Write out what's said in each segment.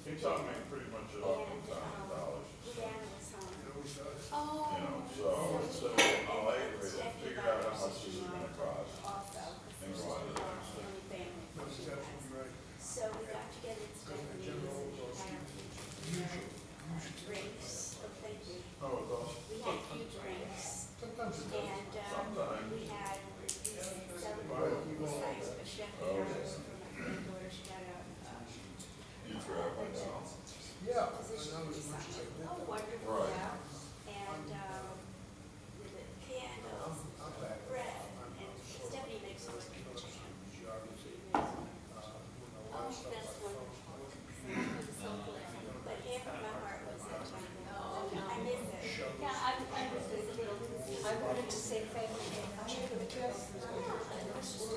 He taught me pretty much $11,000. Leanna was home. Oh. You know, so instead of getting all aggravated, figure out how much this is gonna cost Also, and go on to the next thing. so we got together and Stephanie and we had drinks. Oh, thank you. Oh, it's awesome. We had a few drinks Sometimes it does. and Sometimes. we had celebrated besides a chef and I was for my granddaughter. She got a You travel now. Yeah. position beside. Oh, wonderful. Right. And with the candles, bread, and Stephanie makes so much chicken. Oh, that's wonderful. But half of my heart was at I miss it. Yeah, I wanted to say family name.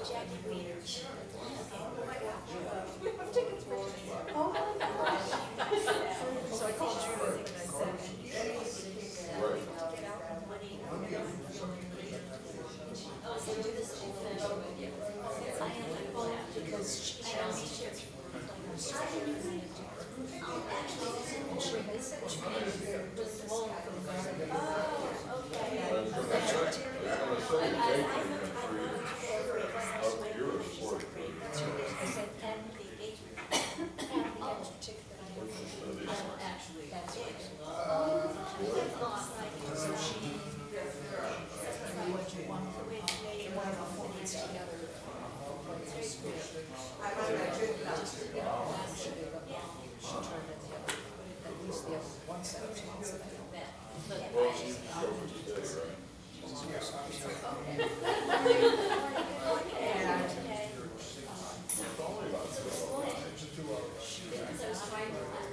Jackie Weiner. Tickets for it. Oh, my gosh. So I called Drew and I said, Right. get out the money. Oh, so do this whole thing. I am like, well, Because she I don't asked need to. Oh, okay. I was gonna say, Jason, you've been free up yours for it. I said, and the extra ticket that I have. Actually. That's right. So She went to one of our phones together. I wrote that trip last year. She turned it the other, at least the other one set of tickets that I met. Well, she's so today, right? It's only about 12 hours.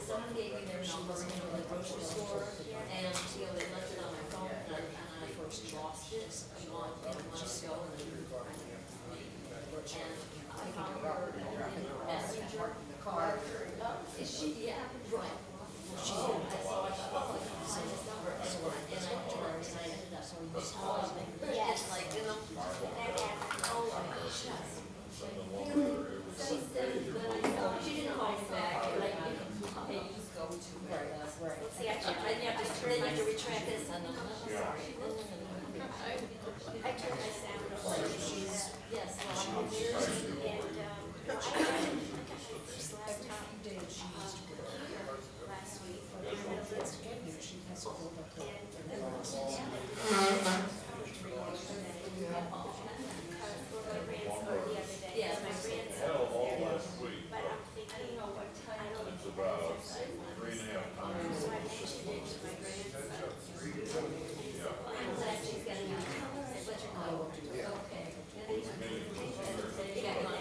Someone gave me their number in the grocery store, and they left it on my phone, and I first lost it a month ago, and I found her in the messenger. Car. Is she? Yeah, right. She, I saw it, oh, I can find his number, and I turned, and I ended up calling me. Yes, like, you know, oh my gosh. She said, but I know, she didn't call me back, like, they just go to her. Right. See, I have to retract this, and I'm sorry. I turned my sound off. Yes, well, I'm here. And, I got my first Every laptop few days she used to go. last week. It's getting there, she has to go up there. Yes, my Hell, all last week, But I'm thinking, I don't it's about 3.5 times. So I mentioned it to my grandson. Yeah. I'm glad she's getting out. Let her know. Okay. You got one.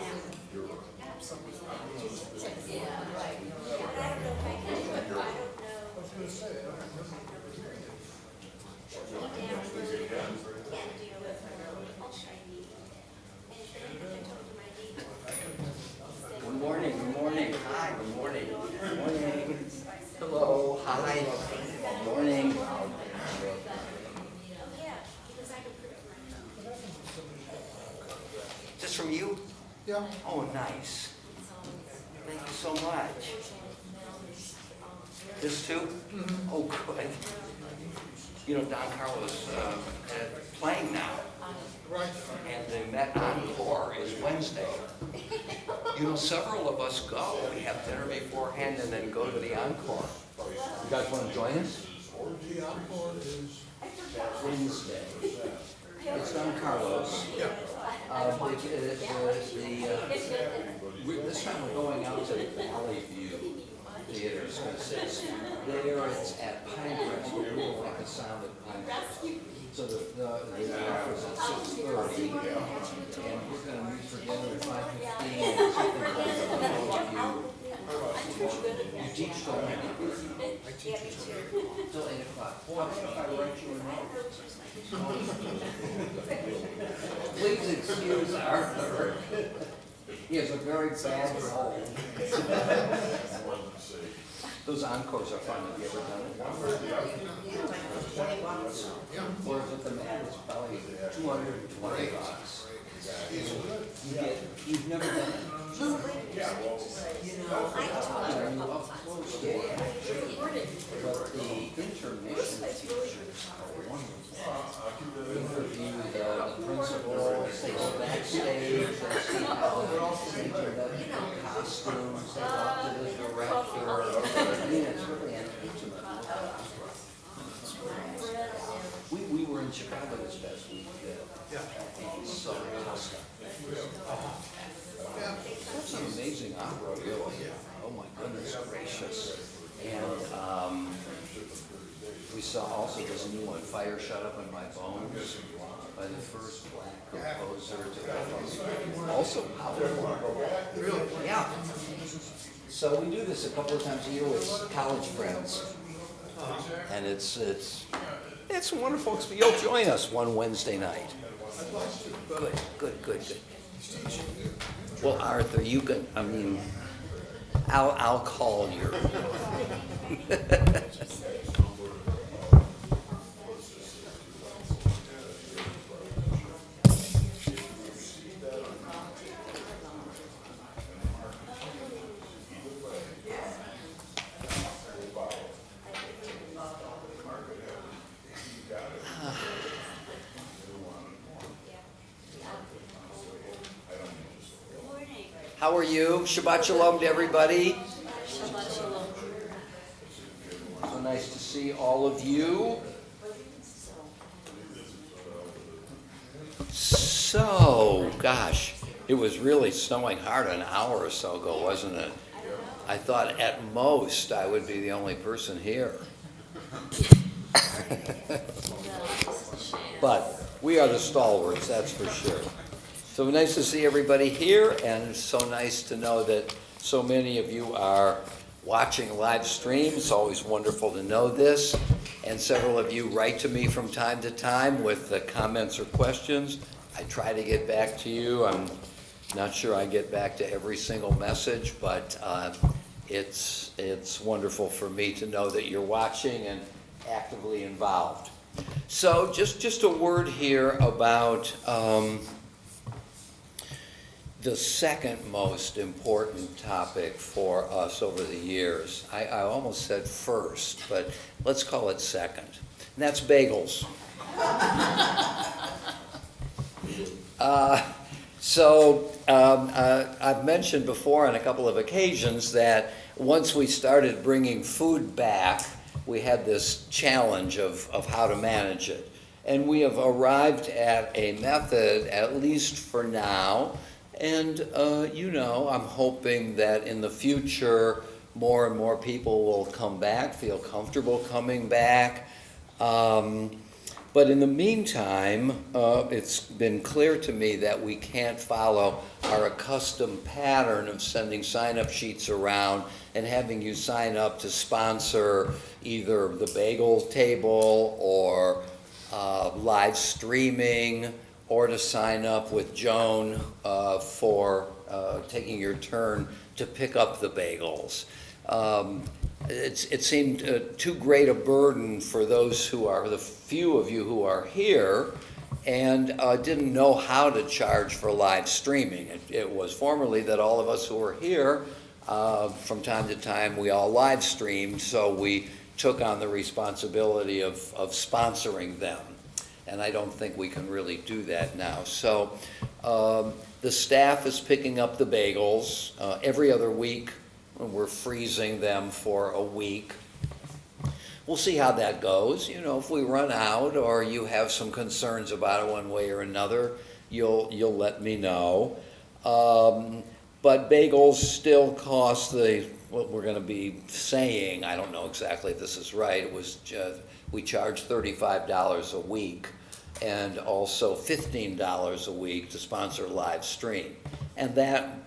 Yeah, right. But I don't know if I can, I don't know. I was gonna say, I don't remember. He downloaded, can't deal with ultra need. And I told him I need. Good morning, good morning, hi, good morning, good morning, hello, hi, good morning. Yeah, because I can print my phone. Just from you? Yeah. Oh, nice. Thank you so much. This too? Oh, good. You know, Don Carlos playing now, Right. and the Met Encore is Wednesday. You know, several of us go. We have dinner beforehand and then go to the encore. You guys want to join us? The encore is. Wednesday. It's Don Carlos. This time we're going out to Valley View Theater. There it's at Pinecrest. We really like the sound of Pinecrest. So the offer is at 6:30, and we're going to meet for dinner at 5:15. And something you teach till when? Till 8 o'clock. How about if I write you a note? Please excuse Arthur. He has a very bad cold. Those encores are fun. Have you ever done it? Or is it the man? It's probably $220. You've never done it? But the intermission teachers are wonderful. Interview the principals, they go backstage, they see how the teacher does the costumes, they talk to the director. I mean, it's really an intimate look. We were in Chicago this past week, in Southern Tosca. That's an amazing opera, really. Oh my goodness gracious. And we saw also this new one, Fire Shut Up in My Bones, by the first black composer to also powerful. Really? Yeah. So we do this a couple of times a year with college friends. And it's a wonderful experience. You'll join us one Wednesday night. Good. Well, Arthur, you can, I mean, I'll call your. How are you? Shabbat Shalom to everybody. Shabbat Shalom. So nice to see all of you. So, gosh, it was really snowing hard an hour or so ago, wasn't it? I thought at most I would be the only person here. But we are the stalwarts, that's for sure. So nice to see everybody here, and it's so nice to know that so many of you are watching live stream. It's always wonderful to know this. And several of you write to me from time to time with comments or questions. I try to get back to you. I'm not sure I get back to every single message, but it's wonderful for me to know that you're watching and actively involved. So just a word here about the second most important topic for us over the years. I almost said first, but let's call it second. And that's bagels. I've mentioned before on a couple of occasions that once we started bringing food back, we had this challenge of how to manage it. And we have arrived at a method, at least for now. And, I'm hoping that in the future, more and more people will come back, feel comfortable coming back. But in the meantime, it's been clear to me that we can't follow our accustomed pattern of sending sign-up sheets around and having you sign up to sponsor either the bagel table or live streaming, or to sign up with Joan for taking your turn to pick up the bagels. It seemed too great a burden for those who are, the few of you who are here, and didn't know how to charge for live streaming. It was formerly that all of us who were here, from time to time, we all live streamed, so we took on the responsibility of sponsoring them. And I don't think we can really do that now. So the staff is picking up the bagels every other week. We're freezing them for a week. We'll see how that goes. If we run out or you have some concerns about it one way or another, you'll let me know. But bagels still cost what we're going to be saying. I don't know exactly if this is right. It was we charge $35 a week and also $15 a week to sponsor live stream. And that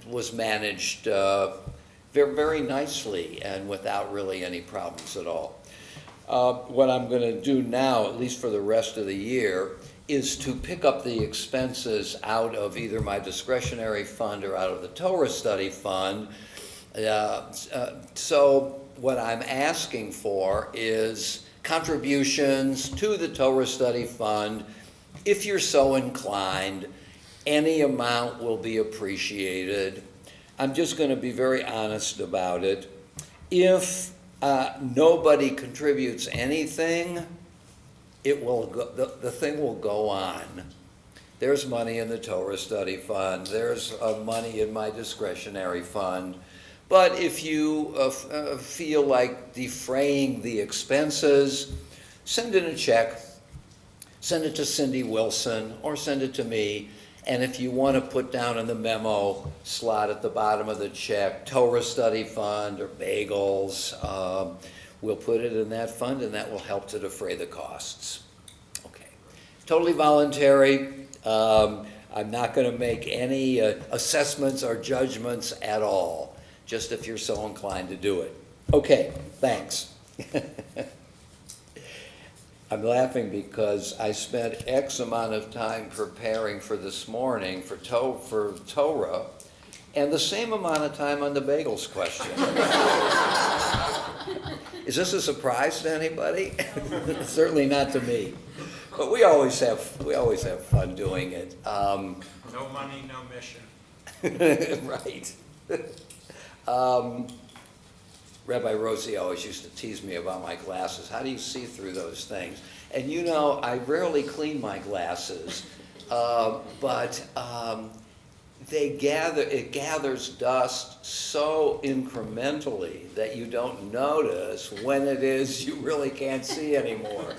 was managed very, very nicely and without really any problems at all. What I'm going to do now, at least for the rest of the year, is to pick up the expenses out of either my discretionary fund or out of the Torah Study fund. So what I'm asking for is contributions to the Torah Study Fund, if you're so inclined, Any amount will be appreciated. I'm just going to be very honest about it. If nobody contributes anything, it will go, the thing will go on. There's money in the Torah Study Fund. There's money in my discretionary fund. But if you feel like defraying the expenses, send in a check. Send it to Cindy Wilson or send it to me. And if you want to put down in the memo slot at the bottom of the check, Torah Study Fund or bagels, we'll put it in that fund and that will help to defray the costs. Okay. Totally voluntary. I'm not going to make any assessments or judgments at all, just if you're so inclined to do it. Okay, thanks. I'm laughing because I spent X amount of time preparing for this morning for Torah, and the same amount of time on the bagels question. Is this a surprise to anybody? Certainly not to me. But we always have fun doing it. No money, no mission. Right. Rabbi Rosie always used to tease me about my glasses. How do you see through those things? And you know, I rarely clean my glasses, but it gathers dust so incrementally that you don't notice when it is you really can't see anymore.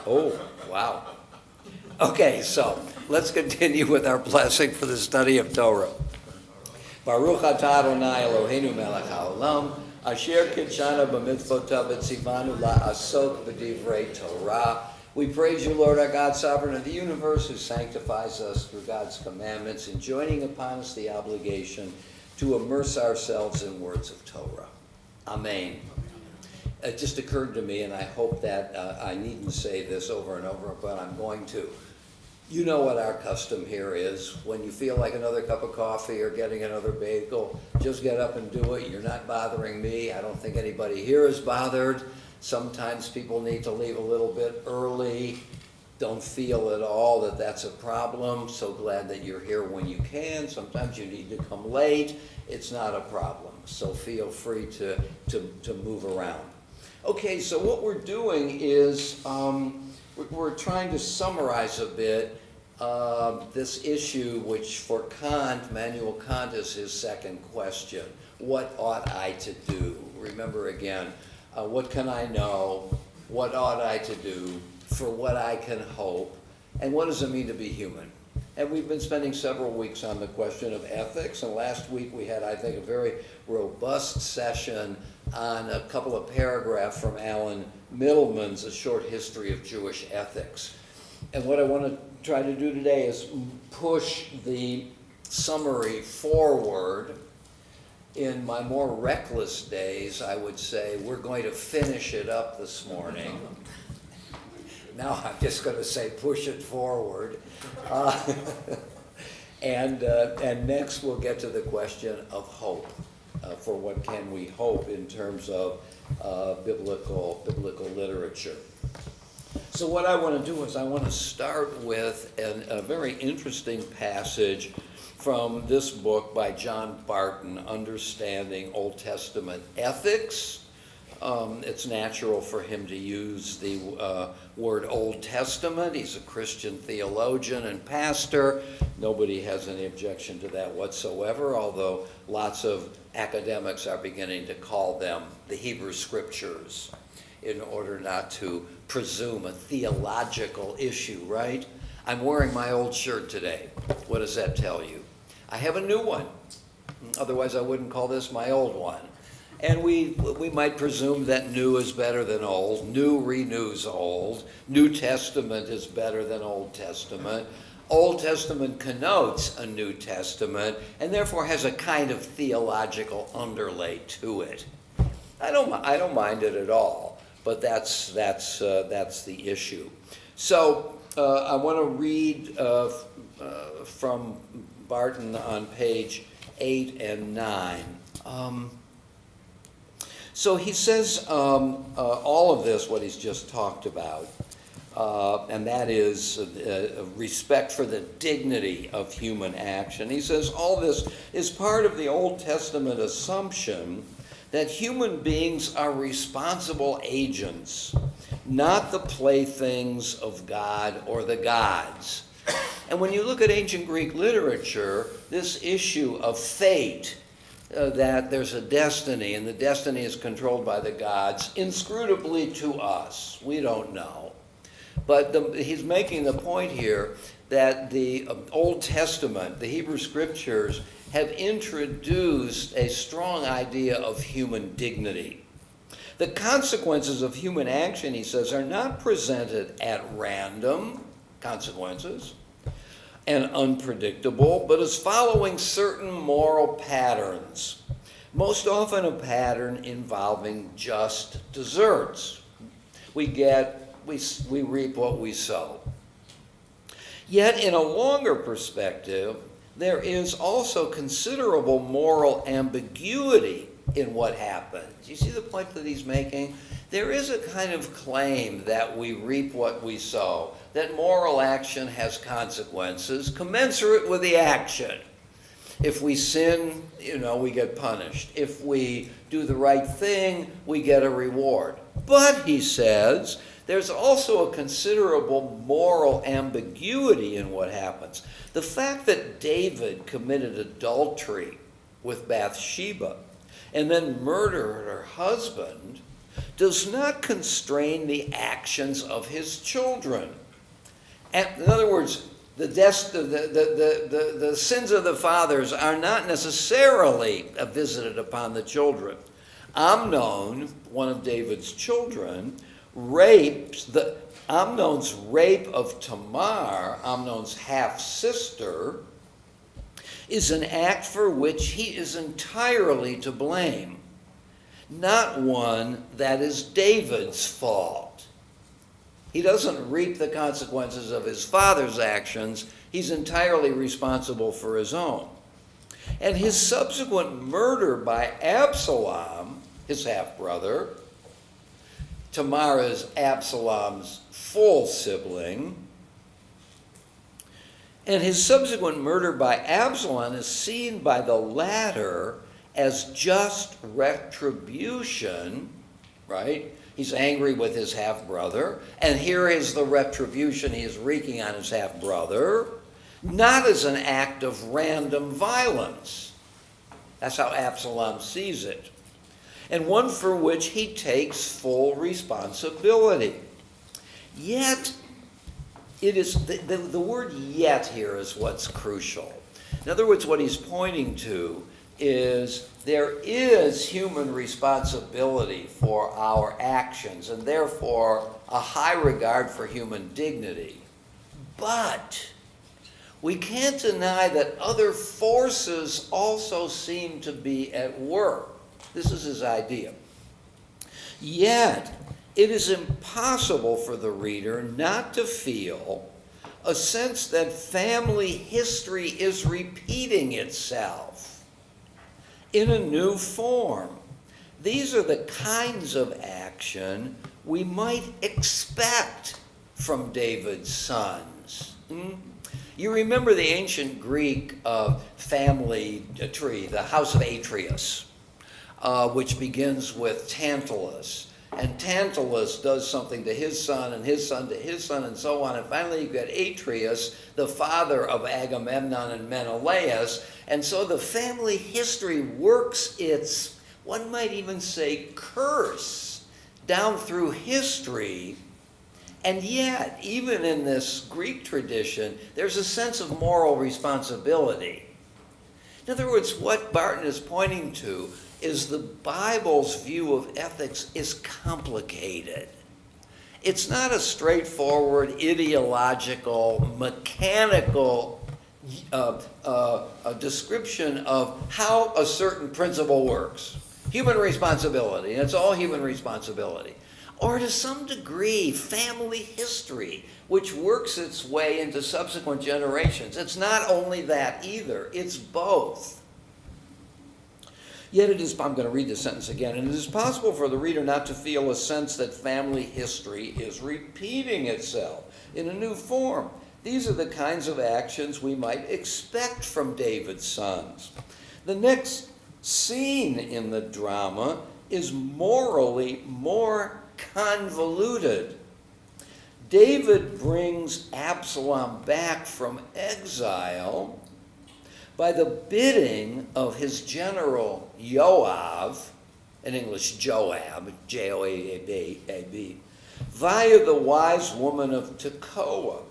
Oh, wow. Okay, so let's continue with our blessing for the study of Torah. Baruch atah Adonai Eloheinu melech haolam, asher kitshana b'mitzvotav v'tzivanu la'asok b'divrei Torah. We praise you, Lord our God, sovereign of the universe, who sanctifies us through God's commandments, enjoining upon us the obligation to immerse ourselves in words of Torah. Amen. It just occurred to me, and I hope that I needn't say this over and over, but I'm going to. You know what our custom here is. When you feel like another cup of coffee or getting another bagel, just get up and do it. You're not bothering me. I don't think anybody here is bothered. Sometimes people need to leave a little bit early. Don't feel at all that that's a problem. So glad that you're here when you can. Sometimes you need to come late. It's not a problem. So feel free to move around. Okay, so what we're doing is we're trying to summarize a bit this issue, which for Kant, Immanuel Kant, is his second question. What ought I to do? Remember again, what can I know? What ought I to do? For what I can hope? And what does it mean to be human? And we've been spending several weeks on the question of ethics, and last week we had, I think, a very robust session on a couple of paragraphs from Alan Middleman's A Short History of Jewish Ethics. And what I want to try to do today is push the summary forward. In my more reckless days, I would say we're going to finish it up this morning. Now I'm just going to say push it forward. And next we'll get to the question of hope. For what can we hope in terms of biblical literature. So what I want to do is I want to start with a very interesting passage from this book by John Barton, Understanding Old Testament Ethics. It's natural for him to use the word Old Testament. He's a Christian theologian and pastor. Nobody has any objection to that whatsoever, although lots of academics are beginning to call them the Hebrew Scriptures in order not to presume a theological issue, right? I'm wearing my old shirt today. What does that tell you? I have a new one. Otherwise, I wouldn't call this my old one. And we might presume that new is better than old. New renews old. New Testament is better than Old Testament. Old Testament connotes a New Testament and therefore has a kind of theological underlay to it. I don't mind it at all, but that's the issue. So I want to read from Barton on page 8 and 9. So he says all of this, what he's just talked about, and that is respect for the dignity of human action. He says all this is part of the Old Testament assumption that human beings are responsible agents, not the playthings of God or the gods. And when you look at ancient Greek literature, this issue of fate, that there's a destiny, and the destiny is controlled by the gods, inscrutably to us. We don't know. But he's making the point here that the Old Testament, the Hebrew Scriptures, have introduced a strong idea of human dignity. The consequences of human action, he says, are not presented at random consequences and unpredictable, but as following certain moral patterns, most often a pattern involving just deserts. We reap what we sow. Yet in a longer perspective, there is also considerable moral ambiguity in what happens. You see the point that he's making? There is a kind of claim that we reap what we sow, that moral action has consequences commensurate with the action. If we sin, we get punished. If we do the right thing, we get a reward. But, he says, there's also a considerable moral ambiguity in what happens. The fact that David committed adultery with Bathsheba and then murdered her husband does not constrain the actions of his children. And in other words, the sins of the fathers are not necessarily visited upon the children. Amnon, one of David's children, Amnon's rape of Tamar, Amnon's half-sister, is an act for which he is entirely to blame, not one that is David's fault. He doesn't reap the consequences of his father's actions. He's entirely responsible for his own. And his subsequent murder by Absalom, his half-brother, Tamar is Absalom's full sibling, and his subsequent murder by Absalom is seen by the latter as just retribution, right? He's angry with his half-brother, and here is the retribution he is wreaking on his half-brother, not as an act of random violence. That's how Absalom sees it. And one for which he takes full responsibility. Yet, it is the word yet here is what's crucial. In other words, what he's pointing to is there is human responsibility for our actions and therefore a high regard for human dignity. But we can't deny that other forces also seem to be at work. This is his idea. Yet, it is impossible for the reader not to feel a sense that family history is repeating itself in a new form. These are the kinds of action we might expect from David's sons. You remember the ancient Greek family tree, the house of Atreus, which begins with Tantalus. And Tantalus does something to his son, and his son to his son, and so on. And finally you get Atreus, the father of Agamemnon and Menelaus. And so the family history works its, one might even say, curse down through history. And yet, even in this Greek tradition, there's a sense of moral responsibility. In other words, what Barton is pointing to is the Bible's view of ethics is complicated. It's not a straightforward, ideological, mechanical description of how a certain principle works. Human responsibility, and it's all human responsibility. Or to some degree, family history, which works its way into subsequent generations. It's not only that either, it's both. Yet it is, I'm going to read this sentence again, and it is possible for the reader not to feel a sense that family history is repeating itself in a new form. These are the kinds of actions we might expect from David's sons. The next scene in the drama is morally more convoluted. David brings Absalom back from exile by the bidding of his general Joab, in English Joab, Joab, via the wise woman of Tekoa,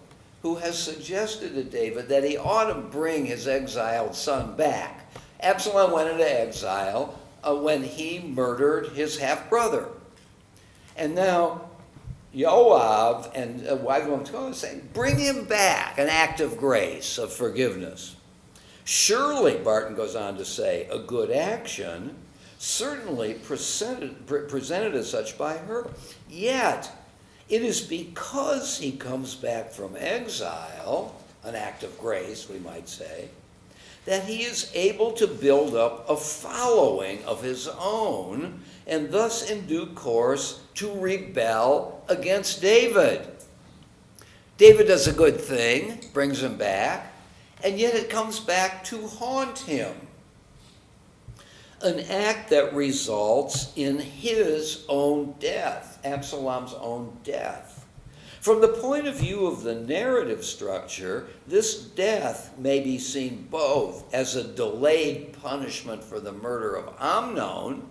who has suggested to David that he ought to bring his exiled son back. Absalom went into exile when he murdered his half-brother. And now Joab and wise woman of Tekoa are saying, bring him back, an act of grace, of forgiveness. Surely, Barton goes on to say, a good action, certainly presented as such by her. Yet, it is because he comes back from exile, an act of grace, we might say, that he is able to build up a following of his own, and thus in due course to rebel against David. David does a good thing, brings him back, and yet it comes back to haunt him. An act that results in his own death, Absalom's own death. From the point of view of the narrative structure, this death may be seen both as a delayed punishment for the murder of Amnon.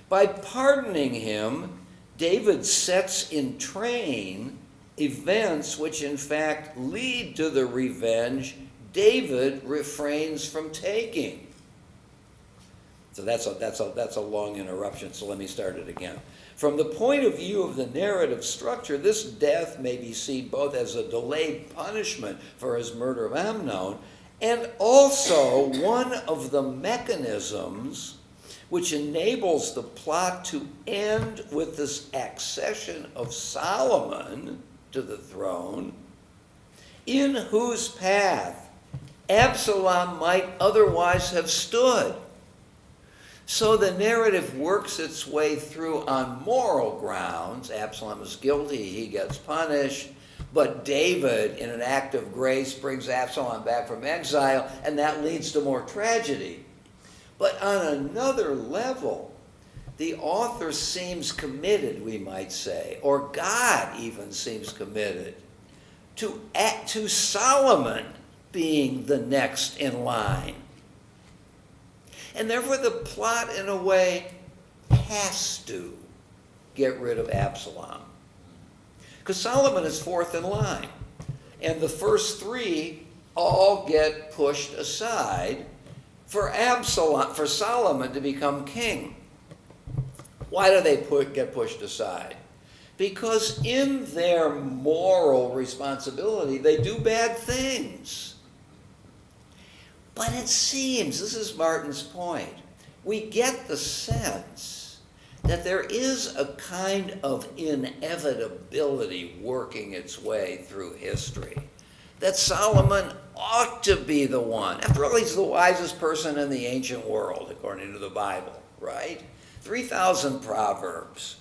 By pardoning him, David sets in train events which in fact lead to the revenge David refrains from taking. So that's a long interruption, so let me start it again. From the point of view of the narrative structure, this death may be seen both as a delayed punishment for his murder of Amnon and also one of the mechanisms which enables the plot to end with this accession of Solomon to the throne, in whose path Absalom might otherwise have stood. So the narrative works its way through on moral grounds. Absalom is guilty, he gets punished, but David, in an act of grace, brings Absalom back from exile, and that leads to more tragedy. But on another level, the author seems committed, we might say, or God even seems committed, to Solomon being the next in line. And therefore the plot, in a way, has to get rid of Absalom. Because Solomon is fourth in line. And the first three all get pushed aside for Solomon to become king. Why do they get pushed aside? Because in their moral responsibility, they do bad things. But it seems, this is Martin's point, we get the sense that there is a kind of inevitability working its way through history. That Solomon ought to be the one. After all, he's the wisest person in the ancient world, according to the Bible, right? 3,000 proverbs,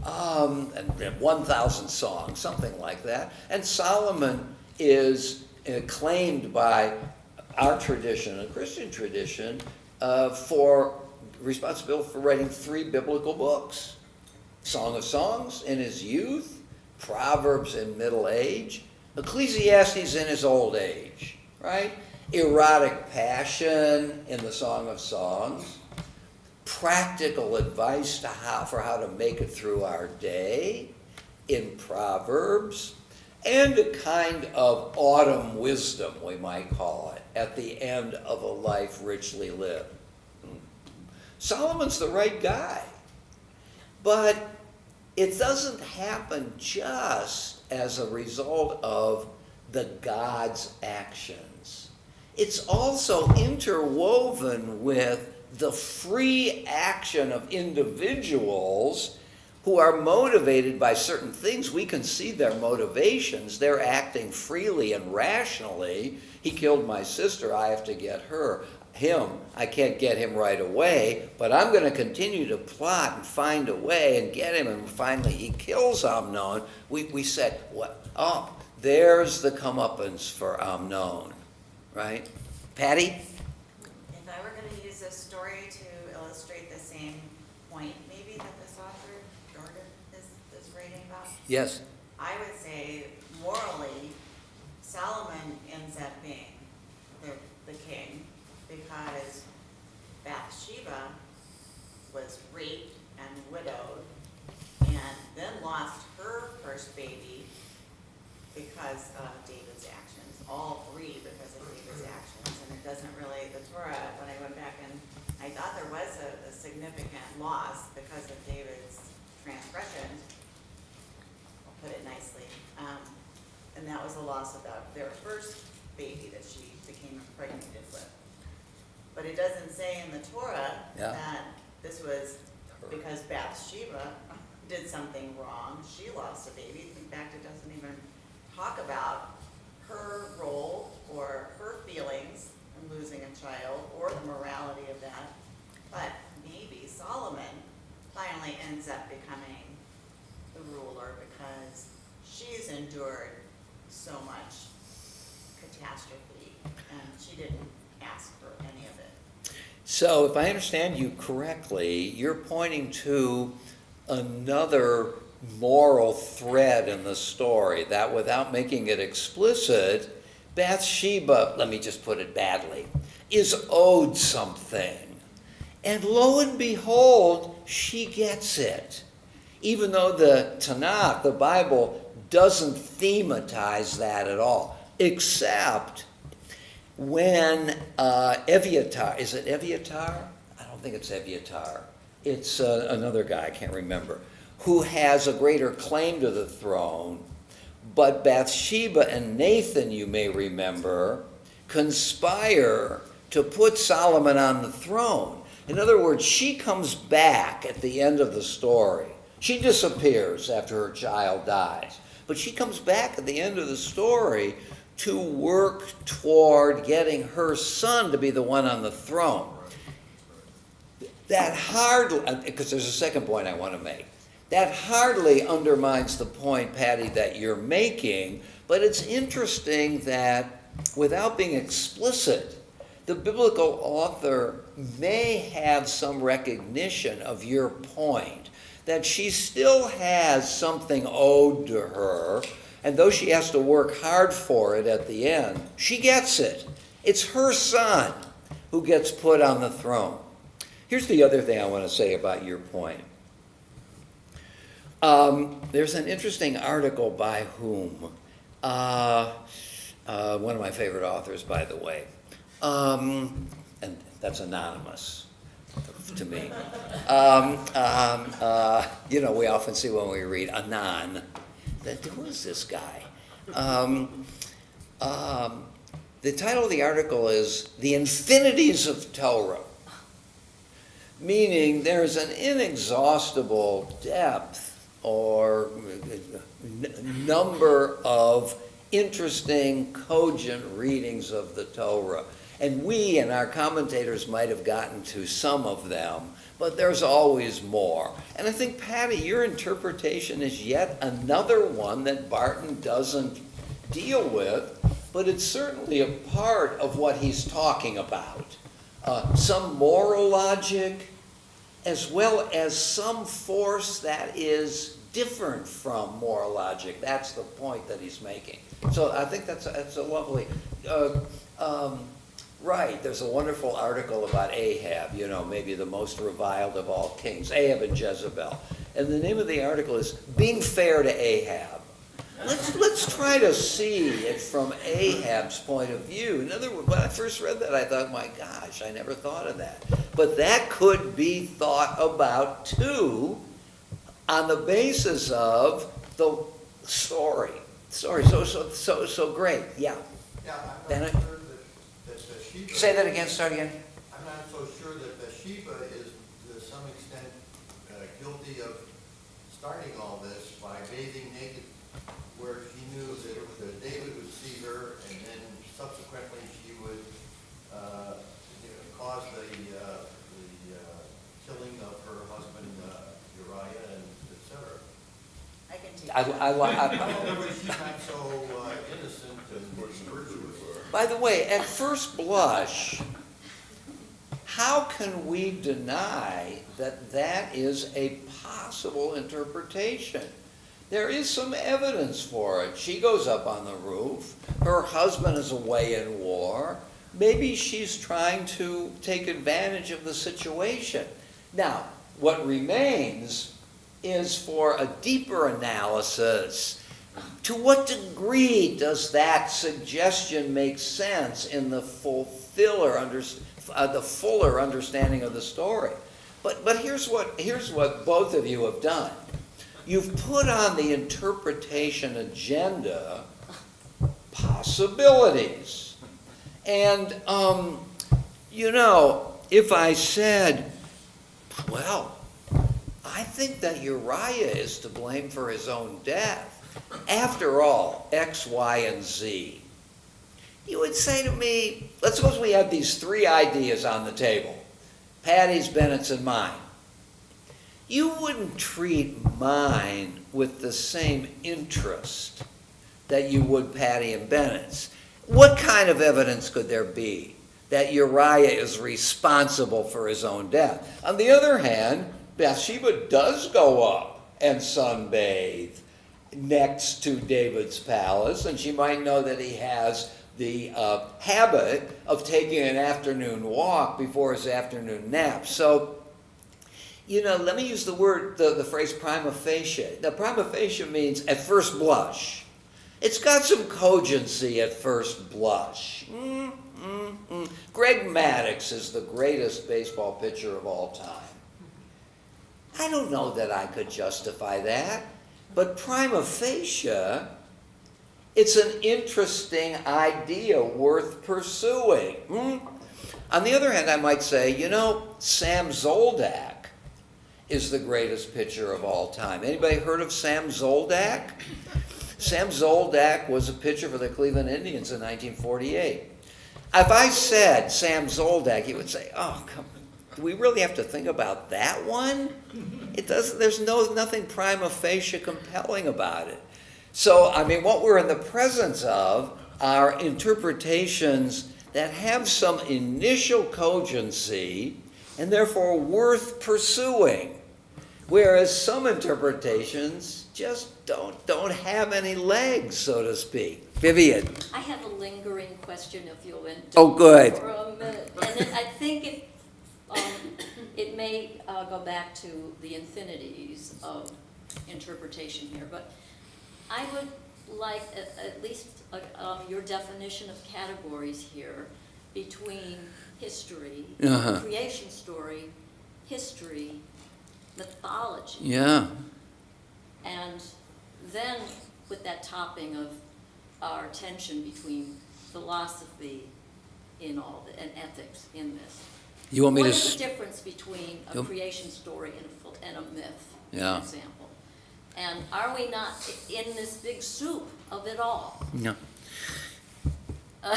and 1,000 songs, something like that. And Solomon is claimed by our tradition, a Christian tradition, for responsibility for writing 3 biblical books. Song of Songs in his youth, Proverbs in middle age, Ecclesiastes in his old age, right? Erotic passion in the Song of Songs, practical advice for how to make it through our day in Proverbs, and a kind of autumn wisdom, we might call it, at the end of a life richly lived. Solomon's the right guy, but it doesn't happen just as a result of the God's actions. It's also interwoven with the free action of individuals who are motivated by certain things. We can see their motivations. They're acting freely and rationally. He killed my sister, I have to get her. him. I can't get him right away, but I'm going to continue to plot and find a way and get him, and finally he kills Amnon. We said, what? Oh, there's the comeuppance for Amnon, right? Patty? If I were going to use this story to illustrate the same point, maybe that this author, Jordan, is writing about, Yes. I would say morally, Solomon ends up being the king because Bathsheba was raped and widowed and then lost her first baby because of David's actions, all three because of David's actions. And it doesn't really, the Torah, when I went back and I thought there was a significant loss because of David's transgressions, I'll put it nicely. And that was a loss of their first baby that she became impregnated with. But it doesn't say in the Torah that this was because Bathsheba did something wrong. She lost a baby. In fact, it doesn't even talk about her role or her feelings in losing a child or the morality of that. But maybe Solomon finally ends up becoming the ruler because she's endured so much catastrophe and she didn't ask for any of it. So if I understand you correctly, you're pointing to another moral thread in the story that, without making it explicit, Bathsheba, let me just put it badly, is owed something. And lo and behold, she gets it. Even though the Tanakh, the Bible, doesn't thematize that at all, except when Eviatar, is it Eviatar? I don't think it's Eviatar. It's another guy, I can't remember, who has a greater claim to the throne. But Bathsheba and Nathan, you may remember, conspire to put Solomon on the throne. In other words, she comes back at the end of the story. She disappears after her child dies. But she comes back at the end of the story to work toward getting her son to be the one on the throne. That hardly, because there's a second point I want to make, that hardly undermines the point, Patty, that you're making, but it's interesting that without being explicit, the biblical author may have some recognition of your point, that she still has something owed to her, and though she has to work hard for it at the end, she gets it. It's her son who gets put on the throne. Here's the other thing I want to say about your point. There's an interesting article by whom? One of my favorite authors, by the way. And that's anonymous to me. We often see when we read Anon, that who is this guy? The title of the article is The Infinities of Torah, meaning there's an inexhaustible depth or number of interesting, cogent readings of the Torah. And we and our commentators might have gotten to some of them, but there's always more. And I think, Patty, your interpretation is yet another one that Barton doesn't deal with, but it's certainly a part of what he's talking about. Some moral logic, as well as some force that is different from moral logic. That's the point that he's making. So I think that's a lovely... Right, there's a wonderful article about Ahab, maybe the most reviled of all kings, Ahab and Jezebel. And the name of the article is Being Fair to Ahab. Let's try to see it from Ahab's point of view. In other words, when I first read that, I thought, my gosh, I never thought of that. But that could be thought about, too, on the basis of the story. So great, yeah. Yeah, I'm Then not sure that Bathsheba... Say that again, start again. I'm not so sure that Bathsheba is, to some extent, guilty of starting all this by bathing naked, where she knew that David would see her, and then subsequently she would Why was she not so innocent and virtuous? By the way, at first blush, how can we deny that that is a possible interpretation? There is some evidence for it. She goes up on the roof. Her husband is away in war. Maybe she's trying to take advantage of the situation. Now, what remains is for a deeper analysis. To what degree does that suggestion make sense in the fuller understanding of the story? But here's what both of you have done. You've put on the interpretation agenda possibilities. And, if I said, well, I think that Uriah is to blame for his own death. After all, X, Y, and Z. You would say to me, let's suppose we have these three ideas on the table. Patty's, Bennett's, and mine. You wouldn't treat mine with the same interest that you would Patty and Bennett's. What kind of evidence could there be that Uriah is responsible for his own death? On the other hand, Bathsheba does go up and sunbathe next to David's palace, and she might know that he has the habit of taking an afternoon walk before his afternoon nap. So, let me use the phrase prima facie. Now, prima facie means at first blush. It's got some cogency at first blush. Greg Maddux is the greatest baseball pitcher of all time. I don't know that I could justify that, but prima facie, it's an interesting idea worth pursuing. On the other hand, I might say, Sam Zoldak is the greatest pitcher of all time. Anybody heard of Sam Zoldak? Sam Zoldak was a pitcher for the Cleveland Indians in 1948. If I said Sam Zoldak, you would say, oh, come on. Do we really have to think about that one? There's nothing prima facie compelling about it. So, what we're in the presence of are interpretations that have some initial cogency and therefore worth pursuing. Whereas some interpretations just don't have any legs, so to speak. Vivian. I have a lingering question, if you'll indulge good. for a minute. And I think it may go back to the infinities of interpretation here, but I would like at least your definition of categories here between history, creation story, history, mythology. Yeah. And then with that topping of our tension between philosophy in all and ethics in this. You want me What to? is the difference between a creation story and a myth, for example? And are we not in this big soup of it all? No. Well,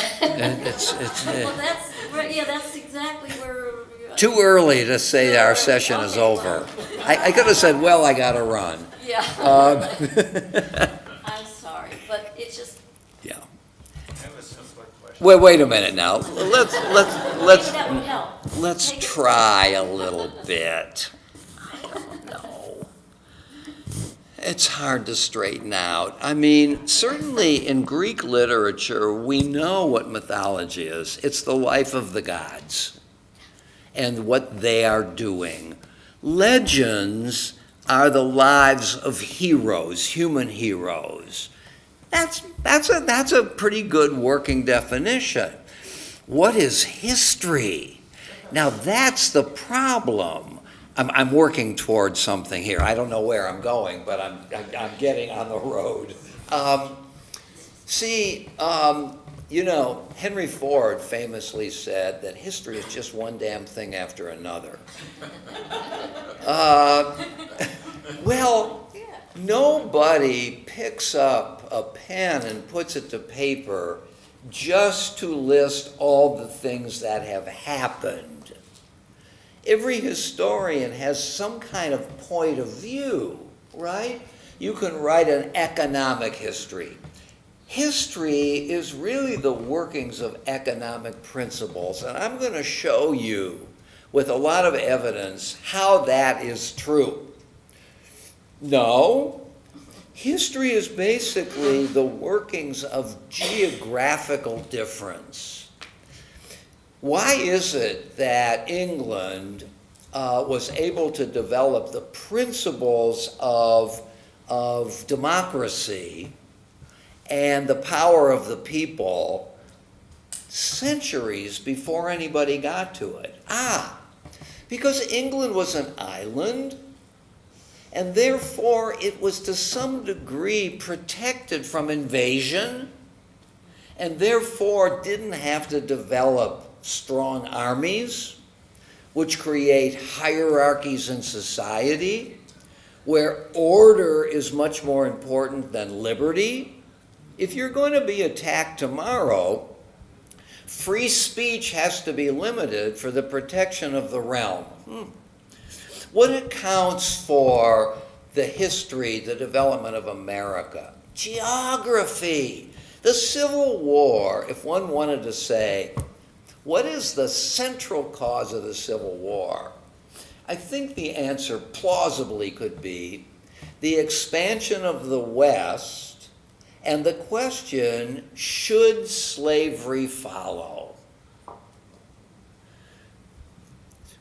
that's exactly where. Too early to say our session is over. I could have said, well, I got to run. Yeah. I'm sorry, but it's just. Yeah. I have a simpler question. Wait a minute now. Let's Maybe that would help. let's try a little bit. I don't know. It's hard to straighten out. Certainly in Greek literature, we know what mythology is. It's the life of the gods and what they are doing. Legends are the lives of heroes, human heroes. That's a pretty good working definition. What is history? Now that's the problem. I'm working towards something here. I don't know where I'm going, but I'm getting on the road. Henry Ford famously said that history is just one damn thing after another. Nobody picks up a pen and puts it to paper just to list all the things that have happened. Every historian has some kind of point of view, right? you can write an economic history. History is really the workings of economic principles, and I'm going to show you with a lot of evidence how that is true. No, history is basically the workings of geographical difference. Why is it that England was able to develop the principles of democracy and the power of the people centuries before anybody got to it? Because England was an island, and therefore it was to some degree protected from invasion, and therefore didn't have to develop strong armies, which create hierarchies in society, where order is much more important than liberty. If you're going to be attacked tomorrow, free speech has to be limited for the protection of the realm. What accounts for the history, the development of America? Geography. The Civil War, if one wanted to say, what is the central cause of the Civil War? I think the answer plausibly could be the expansion of the West and the question, should slavery follow?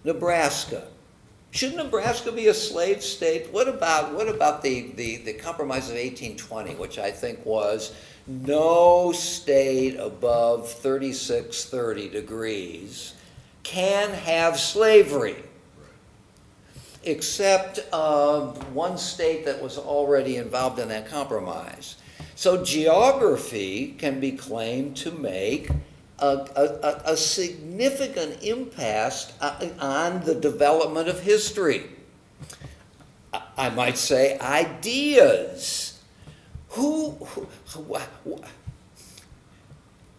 Nebraska. Should Nebraska be a slave state? What about the Compromise of 1820, which I think was no state above 3630 degrees can have slavery, except one state that was already involved in that compromise. So geography can be claimed to make a significant impact on the development of history. I might say ideas.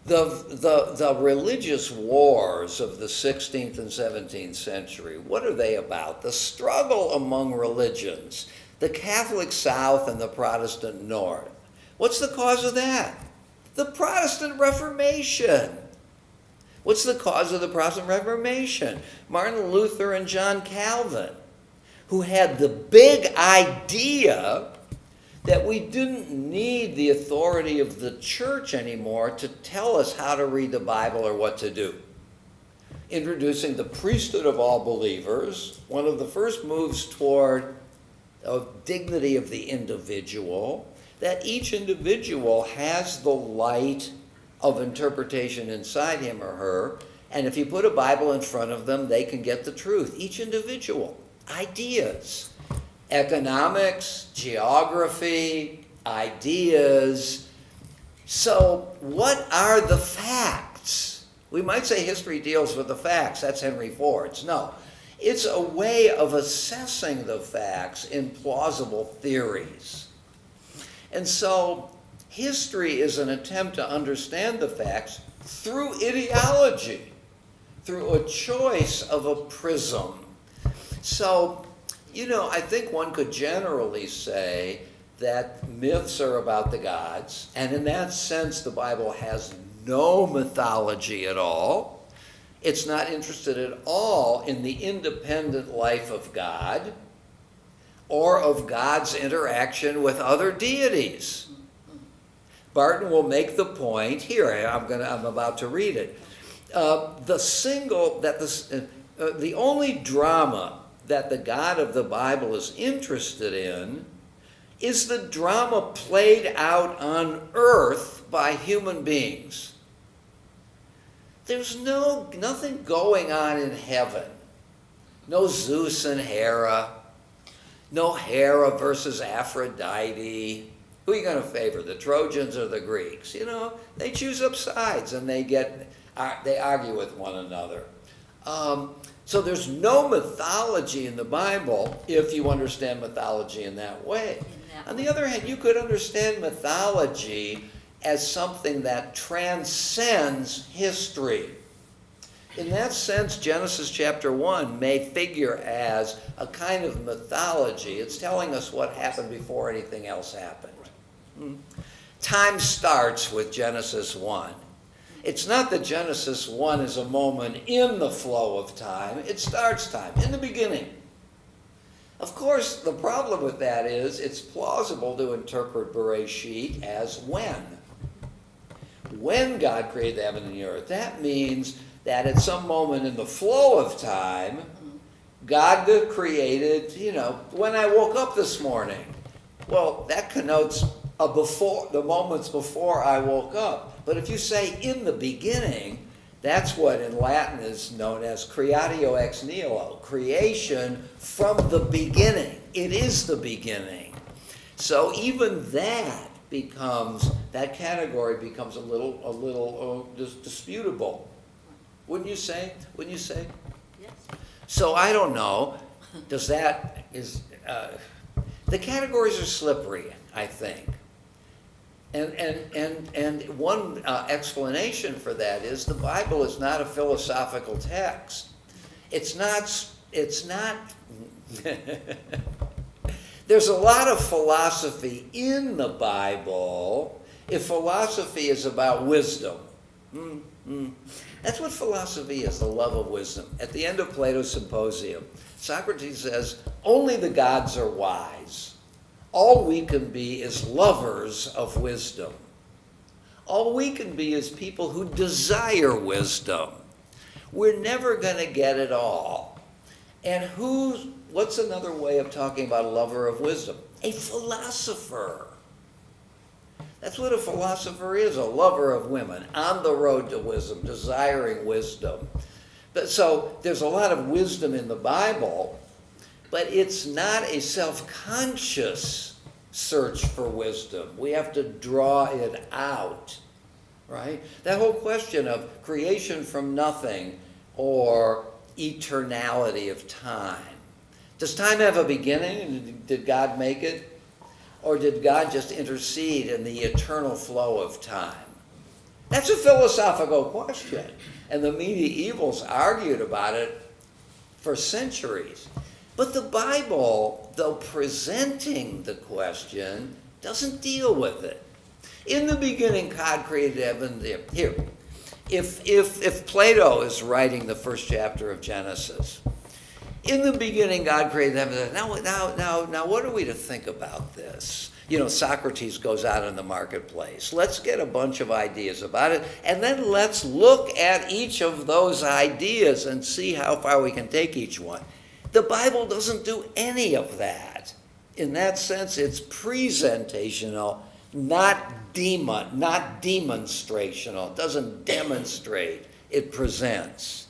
The religious wars of the 16th and 17th century, what are they about? The struggle among religions, the Catholic South and the Protestant North. What's the cause of that? The Protestant Reformation. What's the cause of the Protestant Reformation? Martin Luther and John Calvin, who had the big idea that we didn't need the authority of the church anymore to tell us how to read the Bible or what to do. Introducing the priesthood of all believers, one of the first moves toward the dignity of the individual, that each individual has the light of interpretation inside him or her, and if you put a Bible in front of them, they can get the truth. Each individual. Ideas. Economics, geography, ideas. So what are the facts? We might say history deals with the facts. That's Henry Ford's. No. It's a way of assessing the facts in plausible theories. And so history is an attempt to understand the facts through ideology, through a choice of a prism. So, I think one could generally say that myths are about the gods, and in that sense the Bible has no mythology at all. It's not interested at all in the independent life of God or of God's interaction with other deities. Barton will make the point here. I'm about to read it. The only drama that the God of the Bible is interested in is the drama played out on earth by human beings. There's nothing going on in heaven. No Zeus and Hera. No Hera versus Aphrodite. Who are you going to favor, the Trojans or the Greeks? They choose up sides and they argue with one another. So there's no mythology in the Bible if you understand mythology in that way. On the other hand, you could understand mythology as something that transcends history. In that sense, Genesis chapter 1 may figure as a kind of mythology. It's telling us what happened before anything else happened. Time starts with Genesis 1. It's not that Genesis 1 is a moment in the flow of time. It starts time, in the beginning. Of course, the problem with that is it's plausible to interpret Bereshit as when. When God created the heaven and the earth. That means that at some moment in the flow of time, God created, when I woke up this morning. Well, that connotes the moments before I woke up. But if you say in the beginning, that's what in Latin is known as creatio ex nihilo, creation from the beginning. It is the beginning. So even that category becomes a little disputable. Wouldn't you say? Yes. So I don't know. The categories are slippery, I think. And one explanation for that is the Bible is not a philosophical text. It's not. There's a lot of philosophy in the Bible if philosophy is about wisdom. That's what philosophy is, the love of wisdom. At the end of Plato's Symposium, Socrates says, only the gods are wise. All we can be is lovers of wisdom. All we can be is people who desire wisdom. We're never going to get it all. And what's another way of talking about a lover of wisdom? A philosopher. That's what a philosopher is, a lover of women, on the road to wisdom, desiring wisdom. So there's a lot of wisdom in the Bible, but it's not a self-conscious search for wisdom. We have to draw it out, right? That whole question of creation from nothing or eternality of time. Does time have a beginning, and did God make it? Or did God just intercede in the eternal flow of time? That's a philosophical question. And the medievals argued about it for centuries. But the Bible, though presenting the question, doesn't deal with it. In the beginning, God created heaven and earth. Here, if Plato is writing the first chapter of Genesis, in the beginning, God created heaven and earth. Now, what are we to think about this? Socrates goes out in the marketplace. Let's get a bunch of ideas about it, and then let's look at each of those ideas and see how far we can take each one. The Bible doesn't do any of that. In that sense, it's presentational, not demonstrational. It doesn't demonstrate, it presents.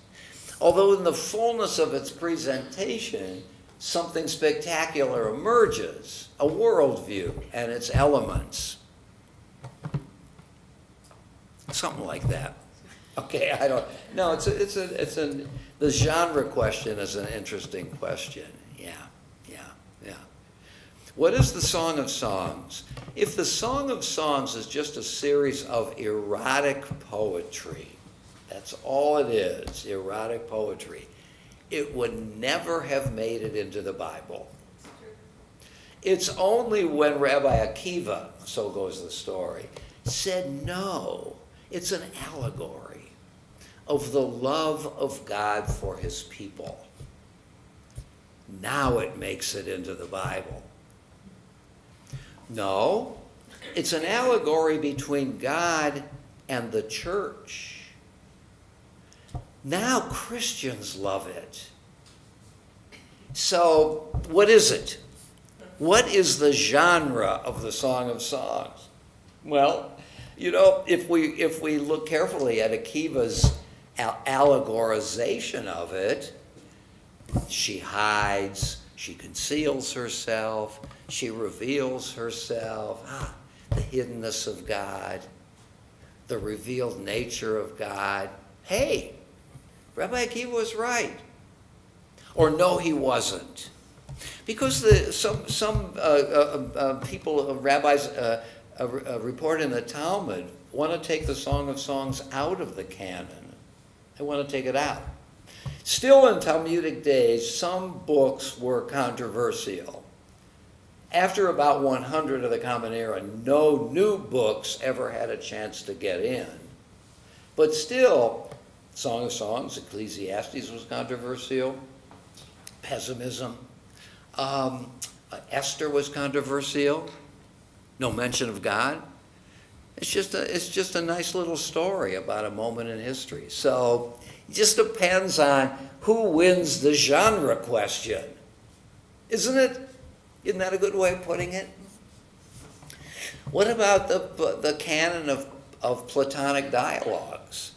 Although in the fullness of its presentation, something spectacular emerges, a worldview and its elements. Something like that. Okay, I don't. No, the genre question is an interesting question. Yeah. What is the Song of Songs? If the Song of Songs is just a series of erotic poetry, that's all it is, erotic poetry, it would never have made it into the Bible. It's only when Rabbi Akiva, so goes the story, said no, it's an allegory of the love of God for his people. Now it makes it into the Bible. No, it's an allegory between God and the church. Now Christians love it. So, what is it? What is the genre of the Song of Songs? Well, if we look carefully at Akiva's allegorization of it, she hides, she conceals herself, she reveals herself, the hiddenness of God, the revealed nature of God. Hey, Rabbi Akiva was right. Or no, he wasn't. Because some people, rabbis, report in the Talmud want to take the Song of Songs out of the canon. I want to take it out. Still in Talmudic days, some books were controversial. After about 100 of the Common Era, no new books ever had a chance to get in. But still, Song of Songs, Ecclesiastes was controversial. Pessimism. Esther was controversial. No mention of God. It's just a nice little story about a moment in history. So it just depends on who wins the genre question. Isn't it? Isn't that a good way of putting it? What about the canon of Platonic dialogues?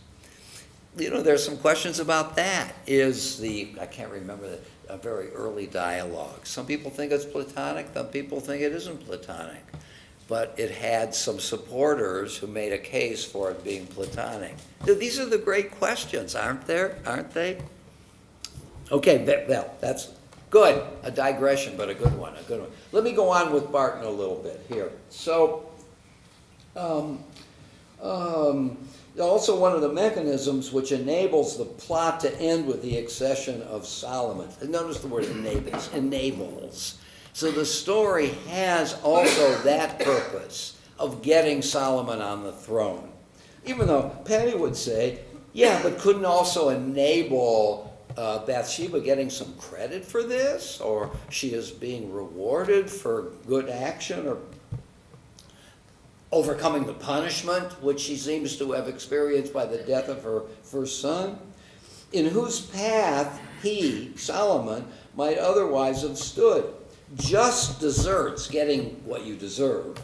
There's some questions about that. I can't remember a very early dialogue. Some people think it's Platonic, some people think it isn't Platonic. But it had some supporters who made a case for it being Platonic. These are the great questions, aren't they? Okay, well, that's good. A digression, but a good one. Let me go on with Barton a little bit here. So, also one of the mechanisms which enables the plot to end with the accession of Solomon. Notice the word enables. So the story has also that purpose of getting Solomon on the throne. Even though Penny would say, yeah, but couldn't also enable Bathsheba getting some credit for this? Or she is being rewarded for good action or overcoming the punishment which she seems to have experienced by the death of her first son, in whose path he, Solomon, might otherwise have stood. Just deserts getting what you deserve.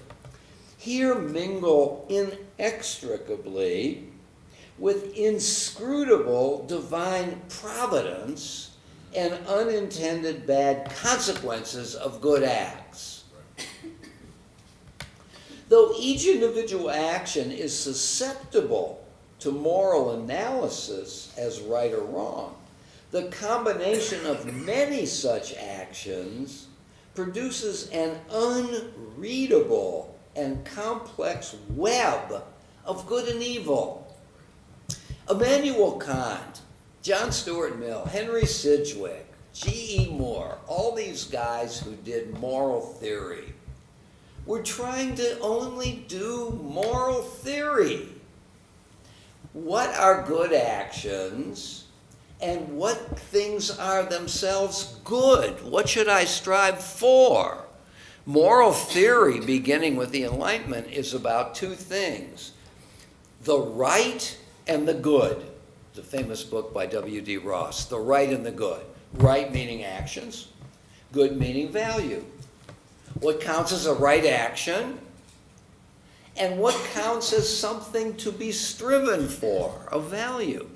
Here mingle inextricably with inscrutable divine providence and unintended bad consequences of good acts. Though each individual action is susceptible to moral analysis as right or wrong, the combination of many such actions produces an unreadable and complex web of good and evil. Immanuel Kant, John Stuart Mill, Henry Sidgwick, G.E. Moore, all these guys who did moral theory were trying to only do moral theory. What are good actions? And what things are themselves good? What should I strive for? Moral theory, beginning with the Enlightenment, is about two things: the right and the good. The famous book by W.D. Ross, The Right and the Good. Right meaning actions, good meaning value. What counts as a right action, and what counts as something to be striven for, of value.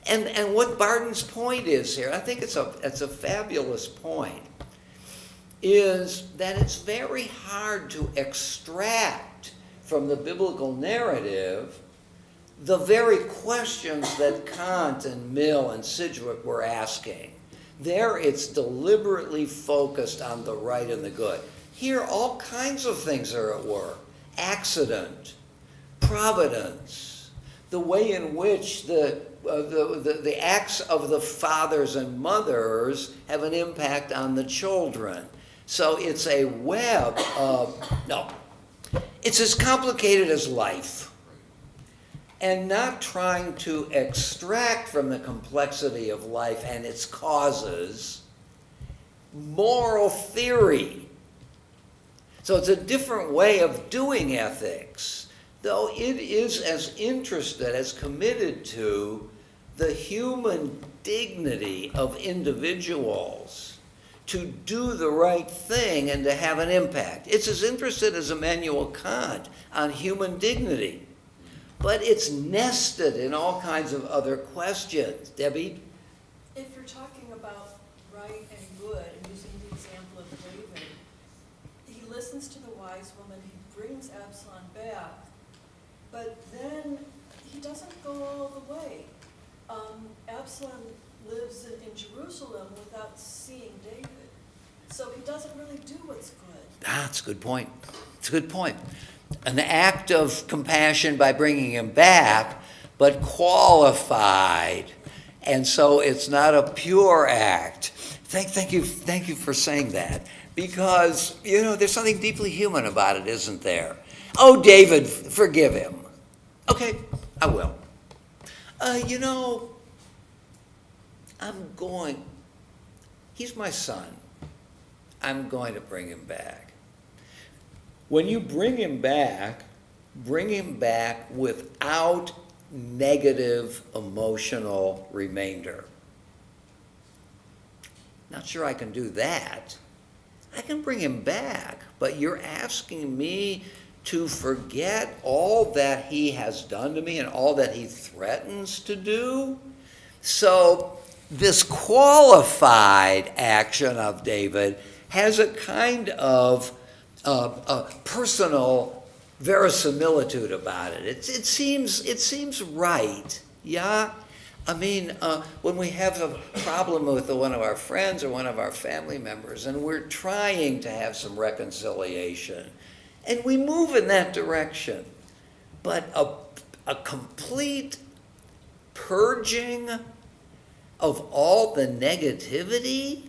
And what Barton's point is here, I think it's a fabulous point, is that it's very hard to extract from the biblical narrative the very questions that Kant and Mill and Sidgwick were asking. There it's deliberately focused on the right and the good. Here all kinds of things are at work. Accident, providence, the way in which the acts of the fathers and mothers have an impact on the children. So it's a web of, it's as complicated as life. And not trying to extract from the complexity of life and its causes moral theory. So it's a different way of doing ethics, though it is as interested, as committed to the human dignity of individuals to do the right thing and to have an impact. It's as interested as Immanuel Kant on human dignity, but it's nested in all kinds of other questions. Debbie? If you're talking about right and good, and using the example of David, he listens to the wise woman, he brings Absalom back, but then he doesn't go all the way. Absalom lives in Jerusalem without seeing David, so he doesn't really do what's good. That's a good point. It's a good point. An act of compassion by bringing him back, but qualified. And so it's not a pure act. Thank you for saying that. Because, there's something deeply human about it, isn't there? Oh, David, forgive him. Okay, I will. He's my son. I'm going to bring him back. When you bring him back without negative emotional remainder. Not sure I can do that. I can bring him back, but you're asking me to forget all that he has done to me and all that he threatens to do? So this qualified action of David has a kind of personal verisimilitude about it. It seems right, yeah? I mean, when we have a problem with one of our friends or one of our family members and we're trying to have some reconciliation, and we move in that direction, but a complete purging of all the negativity,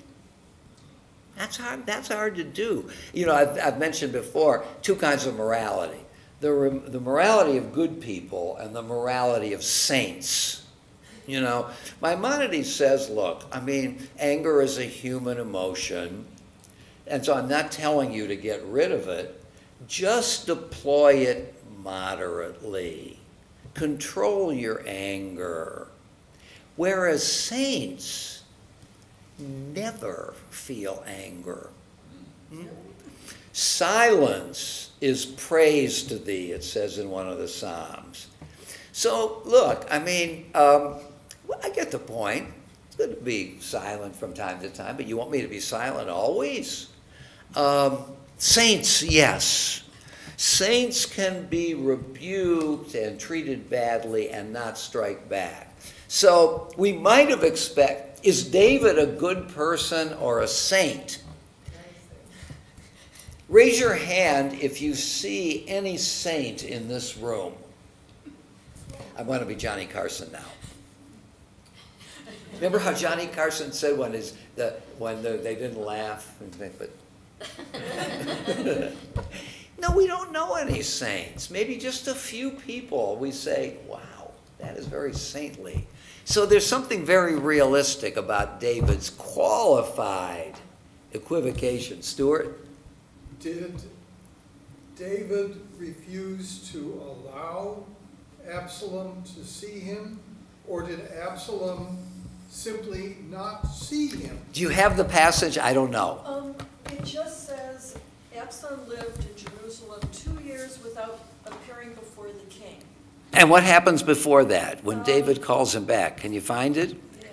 that's hard to do. I've mentioned before two kinds of morality. The morality of good people and the morality of saints. Maimonides says, look, anger is a human emotion, and so I'm not telling you to get rid of it. Just deploy it moderately. Control your anger. Whereas saints never feel anger. Silence is praise to thee, it says in one of the Psalms. So, look, I get the point. It's good to be silent from time to time, but you want me to be silent always? Saints, yes. Saints can be rebuked and treated badly and not strike back. So we might have expected, is David a good person or a saint? Raise your hand if you see any saint in this room. I want to be Johnny Carson now. Remember how Johnny Carson said when they didn't laugh? But no, we don't know any saints. Maybe just a few people. We say, wow, that is very saintly. So there's something very realistic about David's qualified equivocation. Stuart? Did David refuse to allow Absalom to see him, or did Absalom simply not see him? Do you have the passage? I don't know. It just says Absalom lived in Jerusalem 2 years without appearing before the king. And what happens before that, when David calls him back? Can you find it? Yeah,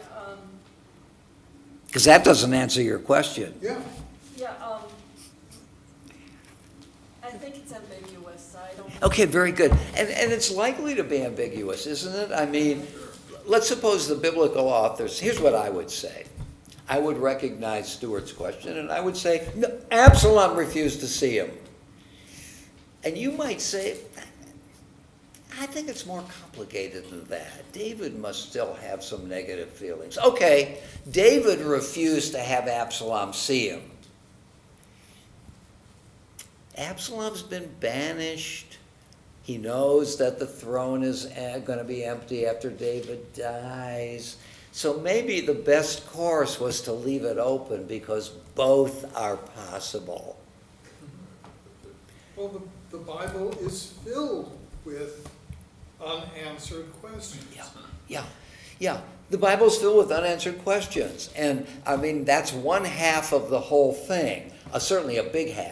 Because that doesn't answer your question. Yeah. I think it's ambiguous. I don't. Okay, very good. And it's likely to be ambiguous, isn't it? Let's suppose the biblical authors, here's what I would say. I would recognize Stuart's question, and I would say, no, Absalom refused to see him. And you might say, I think it's more complicated than that. David must still have some negative feelings. Okay, David refused to have Absalom see him. Absalom's been banished. He knows that the throne is going to be empty after David dies. So maybe the best course was to leave it open because both are possible. Well, the Bible is filled with unanswered questions. Yeah. The Bible's filled with unanswered questions. And, that's one half of the whole thing, certainly a big half.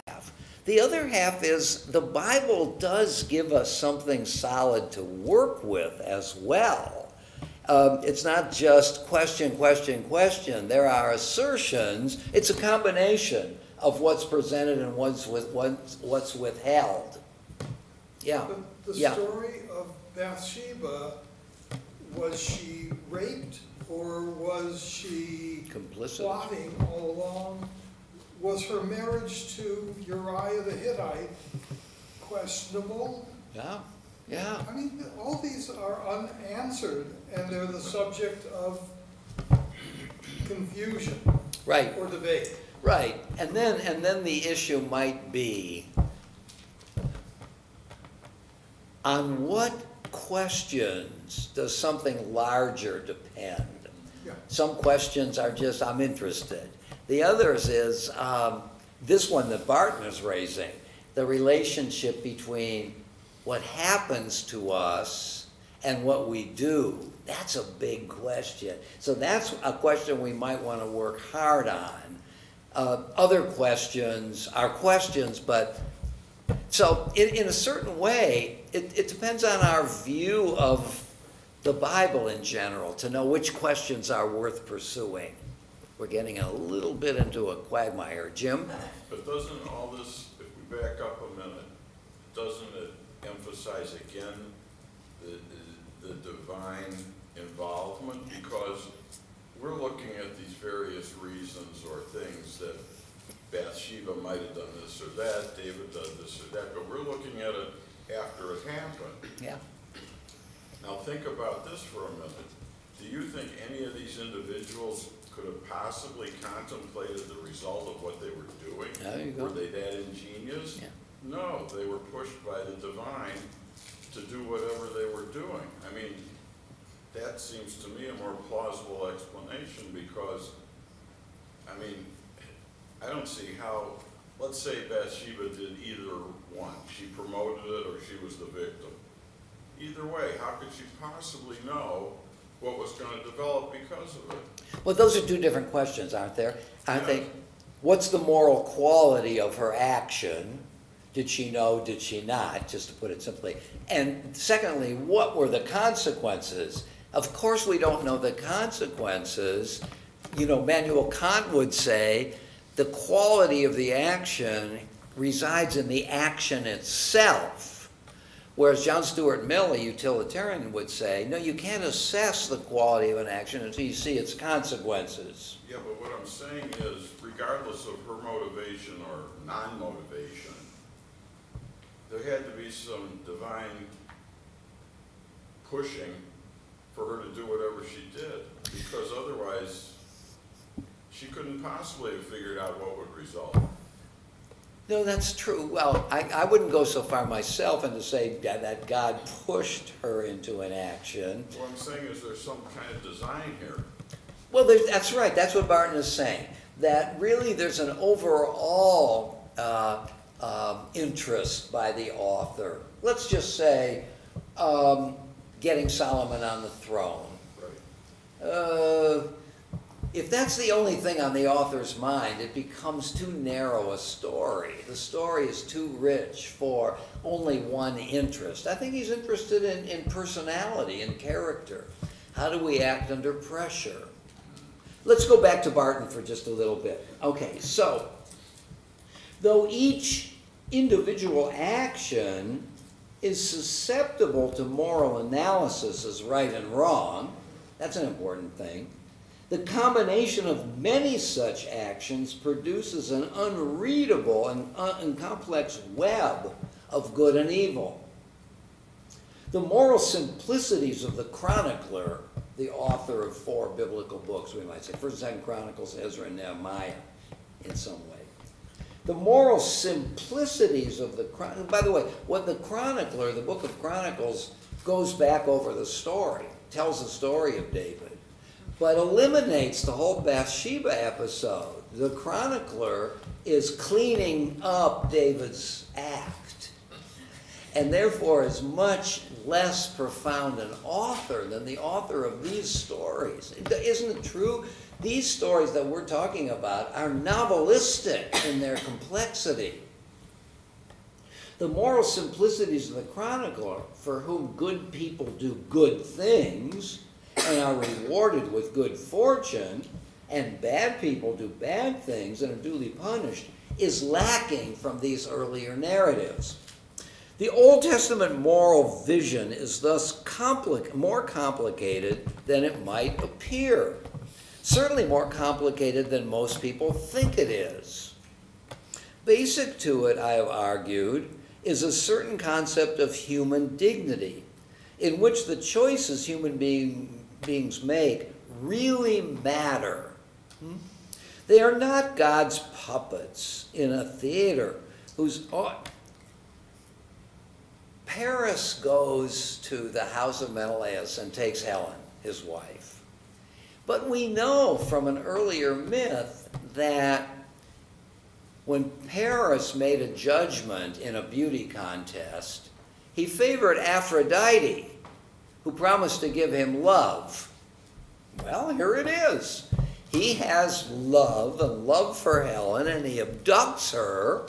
The other half is the Bible does give us something solid to work with as well. It's not just question. There are assertions. It's a combination of what's presented and what's withheld. Yeah. The story of Bathsheba, was she raped or was she complicit, plotting all along? Was her marriage to Uriah the Hittite questionable? Yeah. Yeah. I mean, all these are unanswered, and they're the subject of confusion Right. or debate. Right, and then the issue might be, on what questions does something larger depend? Yeah. Some questions are just, I'm interested. The others is, this one that Barton is raising, the relationship between what happens to us and what we do. That's a big question. So that's a question we might want to work hard on. Other questions are questions, but so in a certain way, it depends on our view of the Bible in general to know which questions are worth pursuing. We're getting a little bit into a quagmire. Jim? But doesn't all this, if we back up a minute, doesn't it emphasize again the divine involvement? Because we're looking at these various reasons or things that Bathsheba might have done this or that, David did this or that, but we're looking at it after it happened. Yeah. Now think about this for a minute. Do you think any of these individuals could have possibly contemplated the result of what they were doing? There you go. Were they that ingenious? Yeah. No, they were pushed by the divine to do whatever they were doing. I mean, that seems to me a more plausible explanation because, I mean, I don't see how, let's say Bathsheba did either one. She promoted it or she was the victim. Either way, how could she possibly know what was going to develop because of it? Well, those are two different questions, aren't there? Aren't Yeah. they? What's the moral quality of her action? Did she know, did she not, just to put it simply? And secondly, what were the consequences? Of course we don't know the consequences. You know, Immanuel Kant would say the quality of the action resides in the action itself. Whereas John Stuart Mill, a utilitarian, would say, no, you can't assess the quality of an action until you see its consequences. Yeah, but what I'm saying is, regardless of her motivation or non-motivation, there had to be some divine pushing for her to do whatever she did, because otherwise she couldn't possibly have figured out what would result. No, that's true. Well, I wouldn't go so far myself and to say that God pushed her into an action. What I'm saying is there's some kind of design here. Well, that's right. That's what Barton is saying. That really there's an overall interest by the author. Let's just say getting Solomon on the throne. Right. If that's the only thing on the author's mind, it becomes too narrow a story. The story is too rich for only one interest. I think he's interested in personality and character. How do we act under pressure? Let's go back to Barton for just a little bit. Okay, so though each individual action is susceptible to moral analysis as right and wrong, that's an important thing. The combination of many such actions produces an unreadable and complex web of good and evil. The moral simplicities of the Chronicler, the author of 4 biblical books, we might say, 1st and 2nd Chronicles, Ezra, and Nehemiah, in some way. The moral simplicities of the Chronicler, by the way, what the Chronicler, the book of Chronicles, goes back over the story, tells the story of David, but eliminates the whole Bathsheba episode. The Chronicler is cleaning up David's act, and therefore is much less profound an author than the author of these stories. Isn't it true? These stories that we're talking about are novelistic in their complexity. The moral simplicities of the Chronicler, for whom good people do good things and are rewarded with good fortune, and bad people do bad things and are duly punished, is lacking from these earlier narratives. The Old Testament moral vision is thus more complicated than it might appear. Certainly more complicated than most people think it is. Basic to it, I have argued, is a certain concept of human dignity, in which the choices human beings make really matter. They are not God's puppets in a theater whose... Paris goes to the house of Menelaus and takes Helen, his wife. But we know from an earlier myth that when Paris made a judgment in a beauty contest, he favored Aphrodite, who promised to give him love. Well, here it is. He has love for Helen, and he abducts her,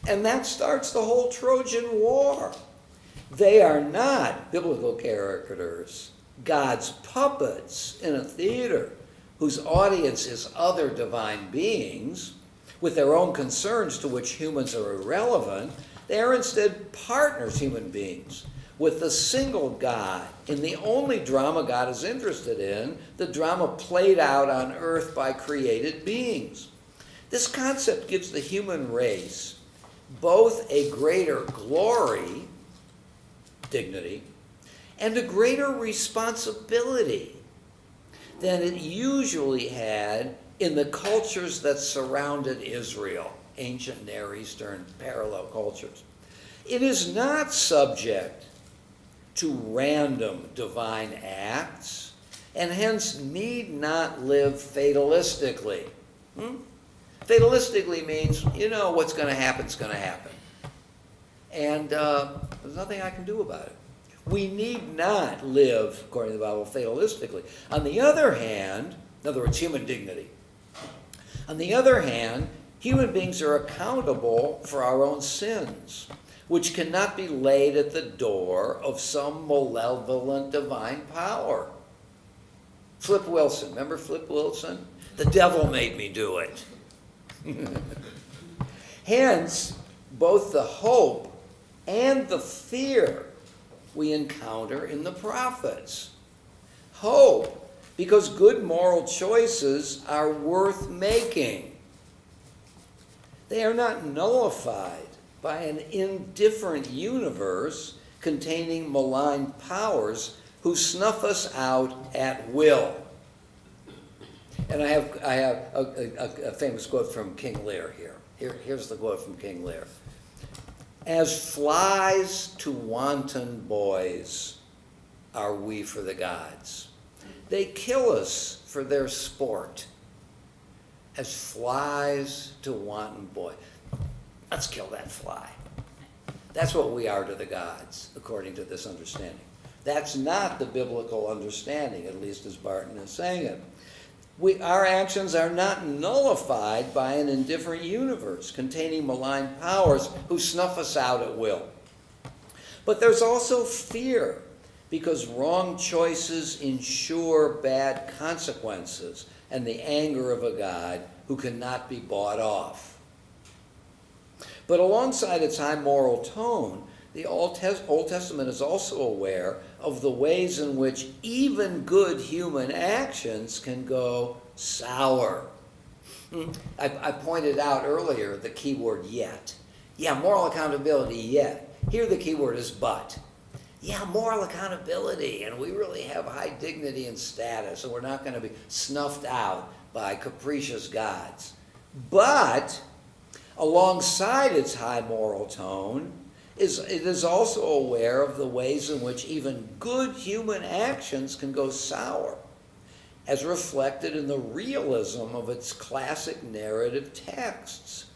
and that starts the whole Trojan War. They are not biblical characters, God's puppets in a theater whose audience is other divine beings with their own concerns to which humans are irrelevant. They are instead partners, human beings, with the single God in the only drama God is interested in, the drama played out on earth by created beings. This concept gives the human race both a greater glory, dignity, and a greater responsibility than it usually had in the cultures that surrounded Israel, ancient Near Eastern parallel cultures. It is not subject to random divine acts, and hence need not live fatalistically. Fatalistically means, you know, what's going to happen is going to happen. And there's nothing I can do about it. We need not live, according to the Bible, fatalistically. On the other hand, in other words, human dignity. On the other hand, human beings are accountable for our own sins, which cannot be laid at the door of some malevolent divine power. Flip Wilson, remember Flip Wilson? The devil made me do it. Hence, both the hope and the fear we encounter in the prophets. Hope, because good moral choices are worth making. They are not nullified by an indifferent universe containing malign powers who snuff us out at will. And I have a famous quote from King Lear here. Here's the quote from King Lear. As flies to wanton boys are we for the gods. They kill us for their sport. As flies to wanton boys. Let's kill that fly. That's what we are to the gods, according to this understanding. That's not the biblical understanding, at least as Barton is saying it. Our actions are not nullified by an indifferent universe containing malign powers who snuff us out at will. But there's also fear, because wrong choices ensure bad consequences and the anger of a God who cannot be bought off. But alongside its high moral tone, the Old Testament is also aware of the ways in which even good human actions can go sour. I pointed out earlier the key word yet. Yeah, moral accountability, yet. Here the key word is but. Yeah, moral accountability, and we really have high dignity and status, and we're not going to be snuffed out by capricious gods. But alongside its high moral tone, it is also aware of the ways in which even good human actions can go sour, as reflected in the realism of its classic narrative texts.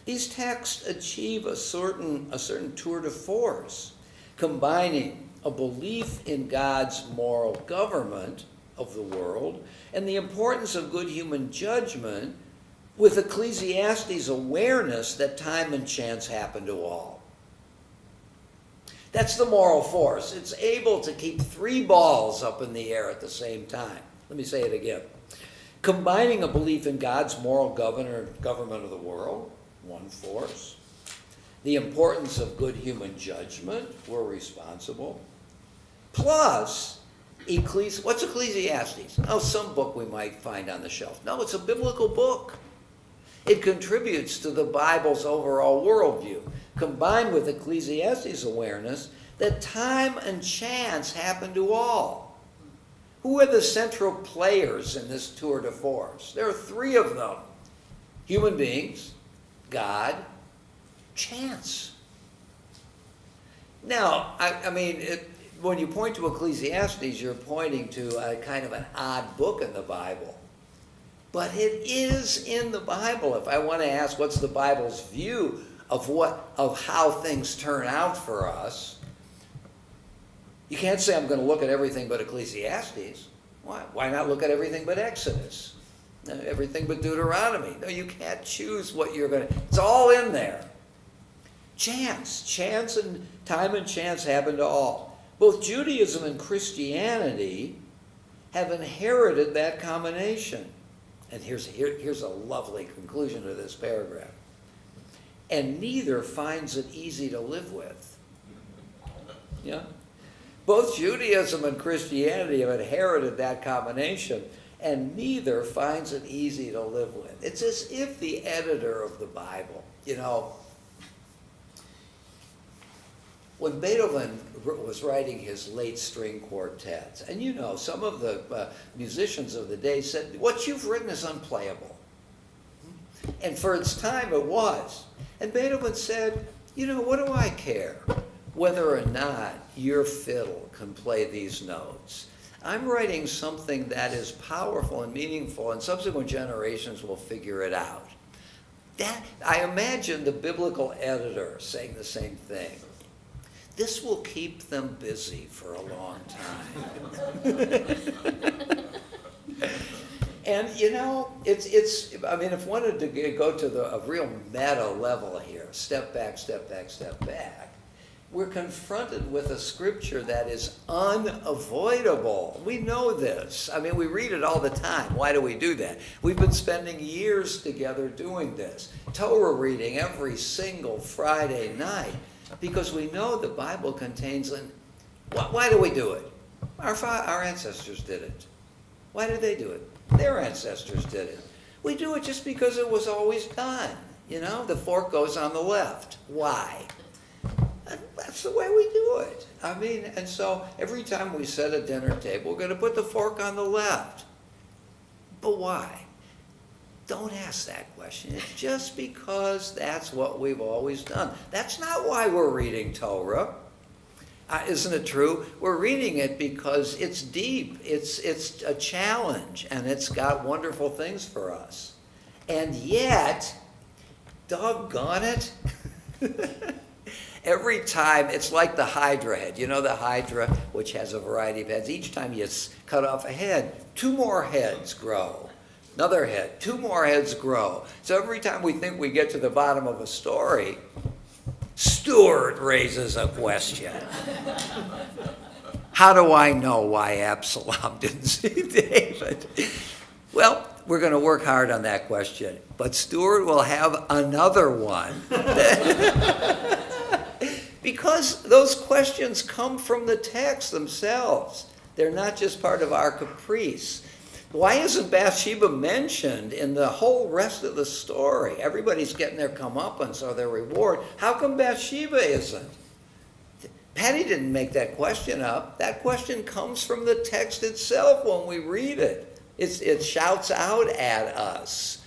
These texts achieve a certain tour de force, combining a belief in God's moral government of the world and the importance of good human judgment with Ecclesiastes' awareness that time and chance happen to all. That's the moral force. It's able to keep three balls up in the air at the same time. Let me say it again. Combining a belief in God's moral government of the world, one force. The importance of good human judgment, we're responsible. Plus, what's Ecclesiastes? Oh, some book we might find on the shelf. No, it's a biblical book. It contributes to the Bible's overall worldview. combined with Ecclesiastes' awareness that time and chance happen to all. Who are the central players in this tour de force? There are three of them. Human beings, God, chance. Now, when you point to Ecclesiastes, you're pointing to a kind of an odd book in the Bible. But it is in the Bible. If I want to ask what's the Bible's view of how things turn out for us, you can't say I'm going to look at everything but Ecclesiastes. Why? Why not look at everything but Exodus? Everything but Deuteronomy? No, you can't choose what you're going to. It's all in there. Chance and time and chance happen to all. Both Judaism and Christianity have inherited that combination. And here's a lovely conclusion to this paragraph. And neither finds it easy to live with. Yeah? Both Judaism and Christianity have inherited that combination, and neither finds it easy to live with. It's as if the editor of the Bible, when Beethoven was writing his late string quartets, and some of the musicians of the day said, what you've written is unplayable. And for its time it was. And Beethoven said, what do I care whether or not your fiddle can play these notes? I'm writing something that is powerful and meaningful, and subsequent generations will figure it out. I imagine the biblical editor saying the same thing. This will keep them busy for a long time. And if one wanted to go to a real meta level here, step back, we're confronted with a scripture that is unavoidable. We know this. We read it all the time. Why do we do that? We've been spending years together doing this. Torah reading every single Friday night, because we know the Bible contains why do we do it? Our ancestors did it. Why did they do it? Their ancestors did it. We do it just because it was always done. The fork goes on the left. Why? That's the way we do it. And so every time we set a dinner table, we're going to put the fork on the left. But why? Don't ask that question. It's just because that's what we've always done. That's not why we're reading Torah. Isn't it true? We're reading it because it's deep, it's a challenge, and it's got wonderful things for us. And yet, doggone it, every time, it's like the Hydra head. The Hydra, which has a variety of heads. Each time you cut off a head, 2 more heads grow. Another head, 2 more heads grow. So every time we think we get to the bottom of a story, Stuart raises a question. How do I know why Absalom didn't see David? Well, we're going to work hard on that question. But Stuart will have another one. Because those questions come from the text themselves. They're not just part of our caprice. Why isn't Bathsheba mentioned in the whole rest of the story? Everybody's getting their comeuppance or their reward. How come Bathsheba isn't? Patty didn't make that question up. That question comes from the text itself when we read it. It shouts out at us.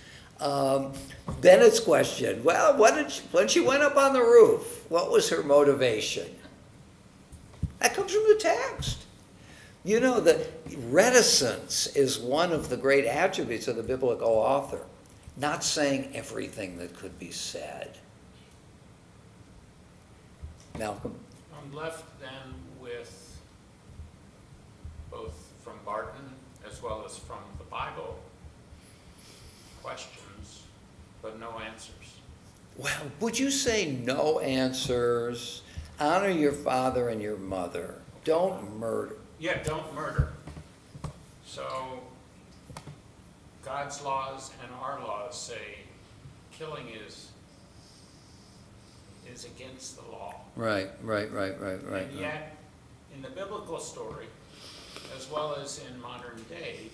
Bennett's question, well, when she went up on the roof, what was her motivation? That comes from the text. The reticence is one of the great attributes of the biblical author. Not saying everything that could be said. Malcolm? I'm left then with, both from Barton as well as from the Bible, questions, but no answers. Well, would you say no answers? Honor your father and your mother. Don't murder. Yeah, don't murder. So God's laws and our laws say killing is against the law. Right. And yet, in the biblical story, as well as in modern day,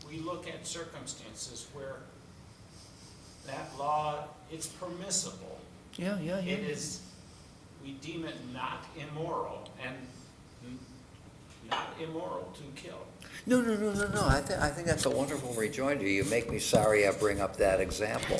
we look at circumstances where that law, it's permissible. Yeah. It is we deem it not immoral and not immoral to kill. No. I think that's a wonderful rejoinder. You make me sorry I bring up that example.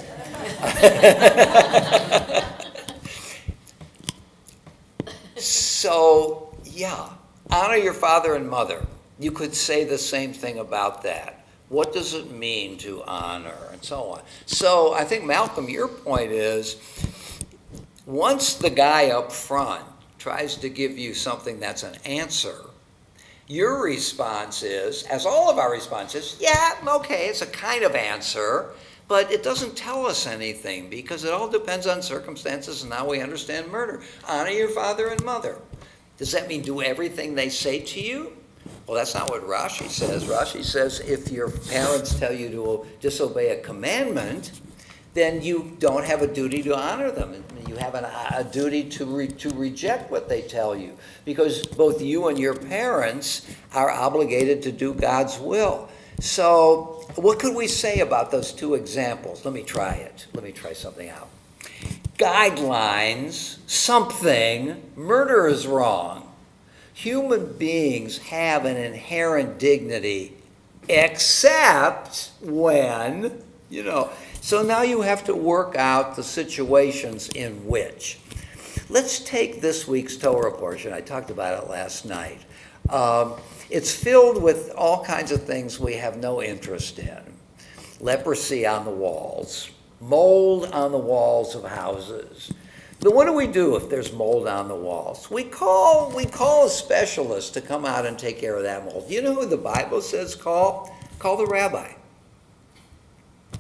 So, yeah, honor your father and mother. You could say the same thing about that. What does it mean to honor, and so on? So I think, Malcolm, your point is, once the guy up front tries to give you something that's an answer, your response is, as all of our responses, yeah, okay, it's a kind of answer, but it doesn't tell us anything because it all depends on circumstances and how we understand murder. Honor your father and mother. Does that mean do everything they say to you? Well, that's not what Rashi says. Rashi says if your parents tell you to disobey a commandment, then you don't have a duty to honor them. You have a duty to reject what they tell you, because both you and your parents are obligated to do God's will. So what could we say about those two examples? Let me try it. Let me try something out. Guidelines, something, murder is wrong. Human beings have an inherent dignity, except when, so now you have to work out the situations in which. Let's take this week's Torah portion. I talked about it last night. It's filled with all kinds of things we have no interest in. Leprosy on the walls, mold on the walls of houses. But what do we do if there's mold on the walls? We call a specialist to come out and take care of that mold. You know who the Bible says call? Call the rabbi,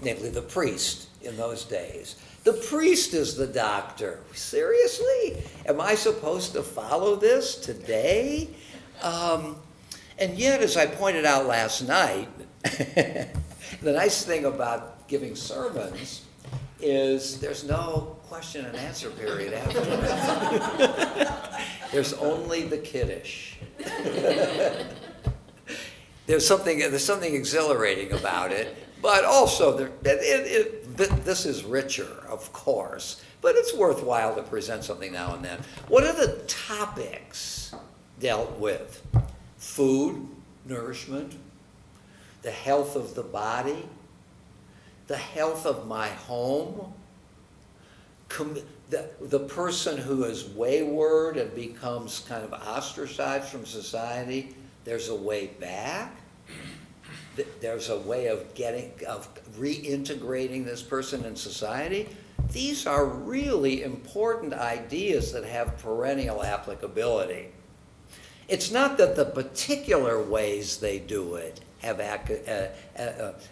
namely the priest in those days. The priest is the doctor. Seriously? Am I supposed to follow this today? And yet, as I pointed out last night, the nice thing about giving sermons is there's no question and answer period after. There's only the kiddush. There's something exhilarating about it, but also this is richer, of course, but it's worthwhile to present something now and then. What are the topics dealt with? Food, nourishment, the health of the body, the health of my home, the person who is wayward and becomes kind of ostracized from society, there's a way back. There's a way of reintegrating this person in society. These are really important ideas that have perennial applicability. It's not that the particular ways they do it have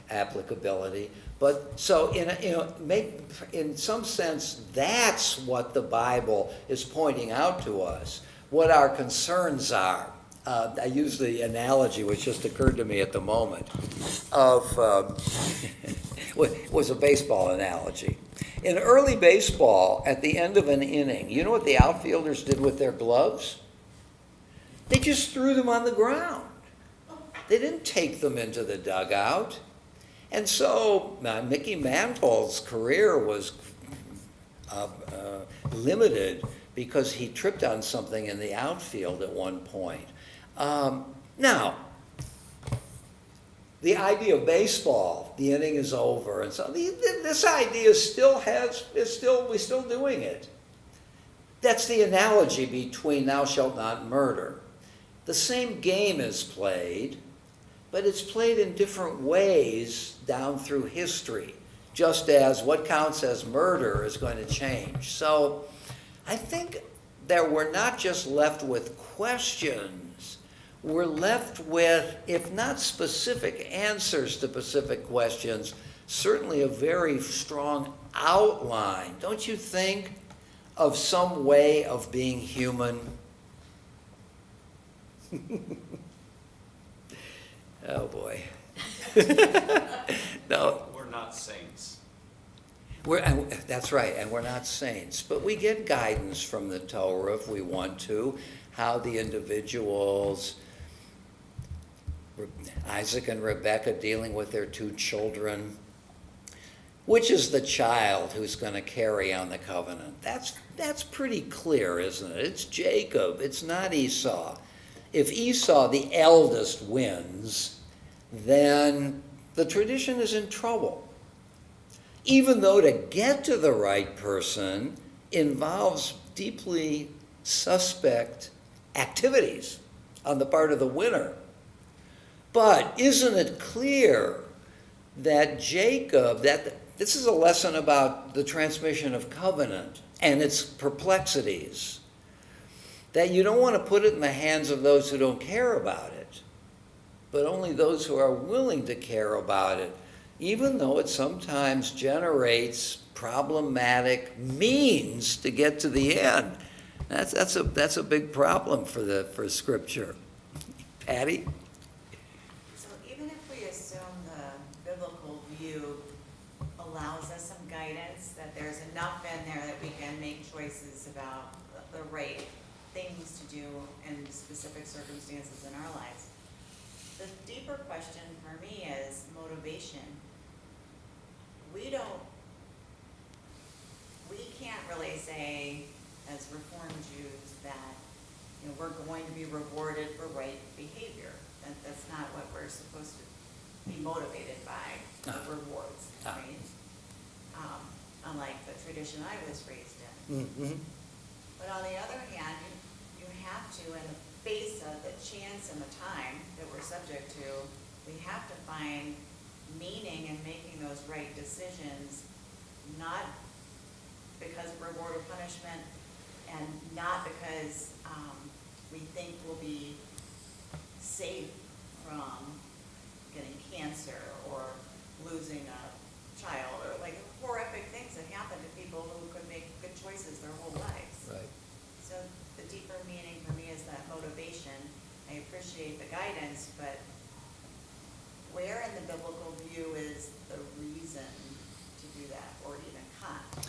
applicability, but so in some sense, that's what the Bible is pointing out to us, what our concerns are. I use the analogy which just occurred to me at the moment of was a baseball analogy. In early baseball, at the end of an inning, you know what the outfielders did with their gloves? They just threw them on the ground. They didn't take them into the dugout. And so Mickey Mantle's career was limited because he tripped on something in the outfield at one point. Now, the idea of baseball, the inning is over, and so this idea we're still doing it. That's the analogy between thou shalt not murder. The same game is played, but it's played in different ways down through history, just as what counts as murder is going to change. So I think that we're not just left with questions, we're left with, if not specific answers to specific questions, certainly a very strong outline, don't you think, of some way of being human? Oh boy. No. We're not saints. That's right, and we're not saints. But we get guidance from the Torah if we want to, how the individuals, Isaac and Rebekah dealing with their two children, Which is the child who's going to carry on the covenant? That's pretty clear, isn't it? It's Jacob. It's not Esau. If Esau, the eldest, wins, then the tradition is in trouble. Even though to get to the right person involves deeply suspect activities on the part of the winner. But isn't it clear that Jacob, that this is a lesson about the transmission of covenant and its perplexities, that you don't want to put it in the hands of those who don't care about it, but only those who are willing to care about it, even though it sometimes generates problematic means to get to the end. That's a big problem for Scripture. Patty? So even if we assume the biblical view allows us some guidance, that there's enough in there that we can make choices about the right things to do in specific circumstances in our lives, the deeper question for me is motivation. We can't really say as Reformed Jews that, you know, we're going to be rewarded for right behavior. That's not what we're supposed to be motivated by, rewards, right? Unlike the tradition I was raised in. Mm-hmm. But on the other hand, you have to, in the face of the chance and the time that we're subject to, we have to find meaning in making those right decisions, not because of reward or punishment, and not because we think we'll be safe from getting cancer or losing a child, or like horrific things that happen to people who could make good choices their whole lives. Right. So the deeper meaning for me is that motivation. I appreciate the guidance, but where in the biblical view is the reason to do that, or even Kant?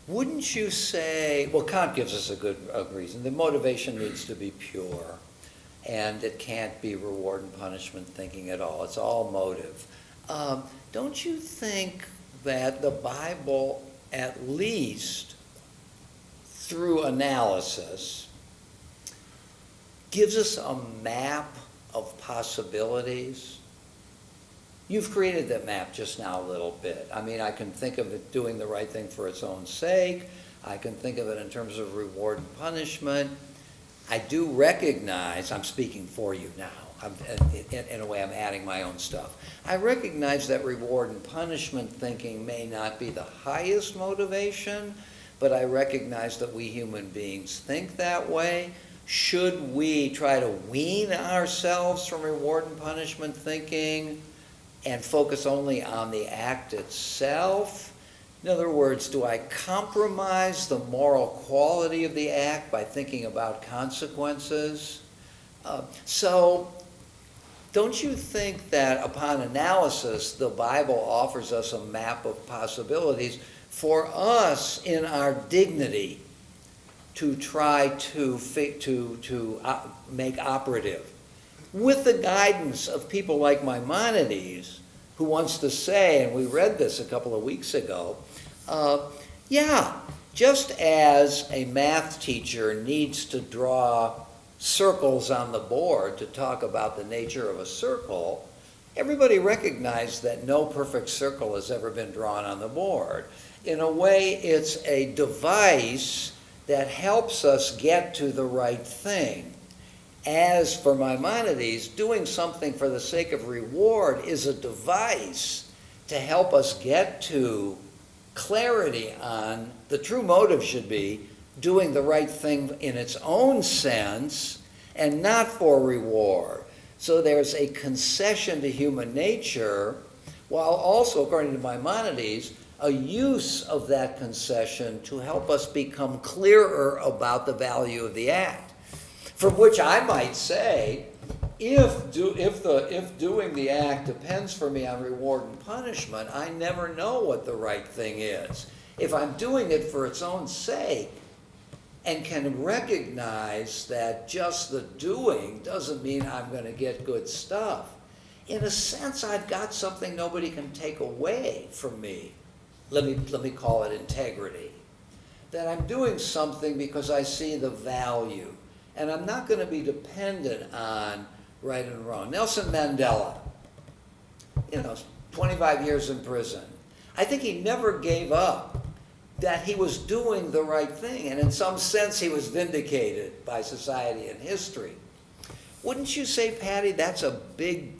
Wouldn't you say, well, Kant gives us a good reason. The motivation needs to be pure, and it can't be reward and punishment thinking at all. It's all motive. Don't you think that the Bible, at least through analysis, gives us a map of possibilities? You've created that map just now a little bit. I mean, I can think of it doing the right thing for its own sake. I can think of it in terms of reward and punishment. I do recognize, I'm speaking for you now, in a way I'm adding my own stuff. I recognize that reward and punishment thinking may not be the highest motivation, but I recognize that we human beings think that way. Should we try to wean ourselves from reward and punishment thinking and focus only on the act itself? In other words, do I compromise the moral quality of the act by thinking about consequences? So don't you think that upon analysis, the Bible offers us a map of possibilities for us in our dignity to try to make operative? With the guidance of people like Maimonides, who wants to say, and we read this a couple of weeks ago, just as a math teacher needs to draw circles on the board to talk about the nature of a circle, everybody recognized that no perfect circle has ever been drawn on the board. In a way, it's a device that helps us get to the right thing. As for Maimonides, doing something for the sake of reward is a device to help us get to clarity on the true motive should be doing the right thing in its own sense and not for reward. So there's a concession to human nature, while also, according to Maimonides, a use of that concession to help us become clearer about the value of the act. From which I might say, if doing the act depends for me on reward and punishment, I never know what the right thing is. If I'm doing it for its own sake and can recognize that just the doing doesn't mean I'm going to get good stuff, in a sense, I've got something nobody can take away from me. let me call it integrity. That I'm doing something because I see the value. And I'm not going to be dependent on right and wrong. Nelson Mandela, 25 years in prison. I think he never gave up that he was doing the right thing. And in some sense, he was vindicated by society and history. Wouldn't you say, Patty, that's a big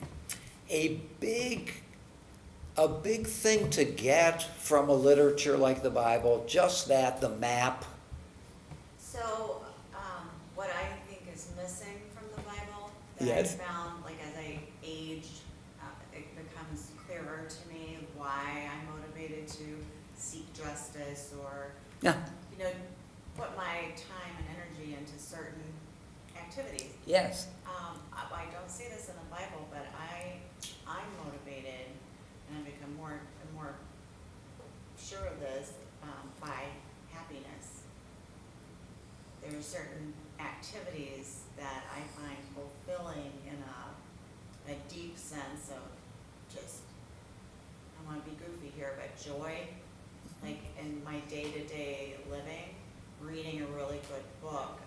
thing to get from a literature like the Bible? Just that, the map. So, what I think is missing from the Bible, that Yes. I found, like as I aged, it becomes clearer to me why I'm motivated to seek justice or, Yeah. put my time and energy into certain activities. Yes. I don't see this in the Bible, but I'm motivated, and I've become more and more sure of this, by happiness. There are certain activities that I find fulfilling in a deep sense of just, I want to be goofy here, but joy, like in my day-to-day living, reading a really good book,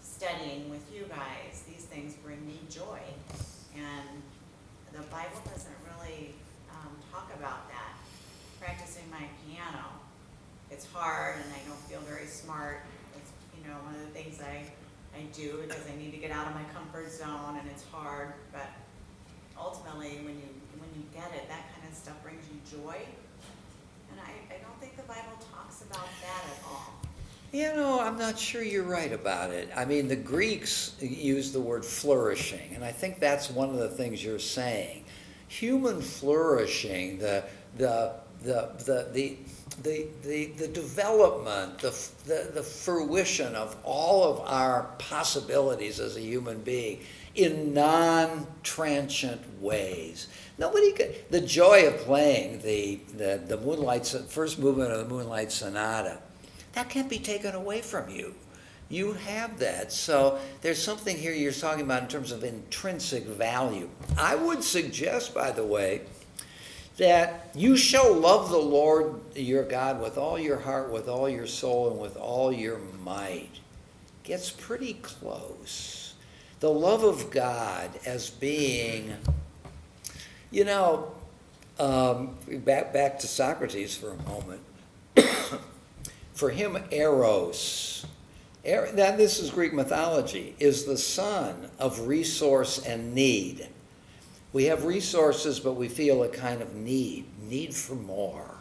studying with you guys, these things bring me joy. And the Bible doesn't really talk about that. Practicing my piano, it's hard and I don't feel very smart. It's one of the things I do because I need to get out of my comfort zone, and it's hard. But ultimately, when you get it, that kind of stuff brings you joy. And I don't think the Bible talks about that at all. I'm not sure you're right about it. I mean, the Greeks use the word flourishing, and I think that's one of the things you're saying. Human flourishing, the development, the fruition of all of our possibilities as a human being in non-transient ways. Nobody could. The joy of playing the first movement of the Moonlight Sonata, that can't be taken away from you. You have that. So there's something here you're talking about in terms of intrinsic value. I would suggest, by the way, that you shall love the Lord your God with all your heart, with all your soul, and with all your might. Gets pretty close. The love of God as being, back to Socrates for a moment. For him, eros, that this is Greek mythology, is the son of resource and need. We have resources, but we feel a kind of need for more.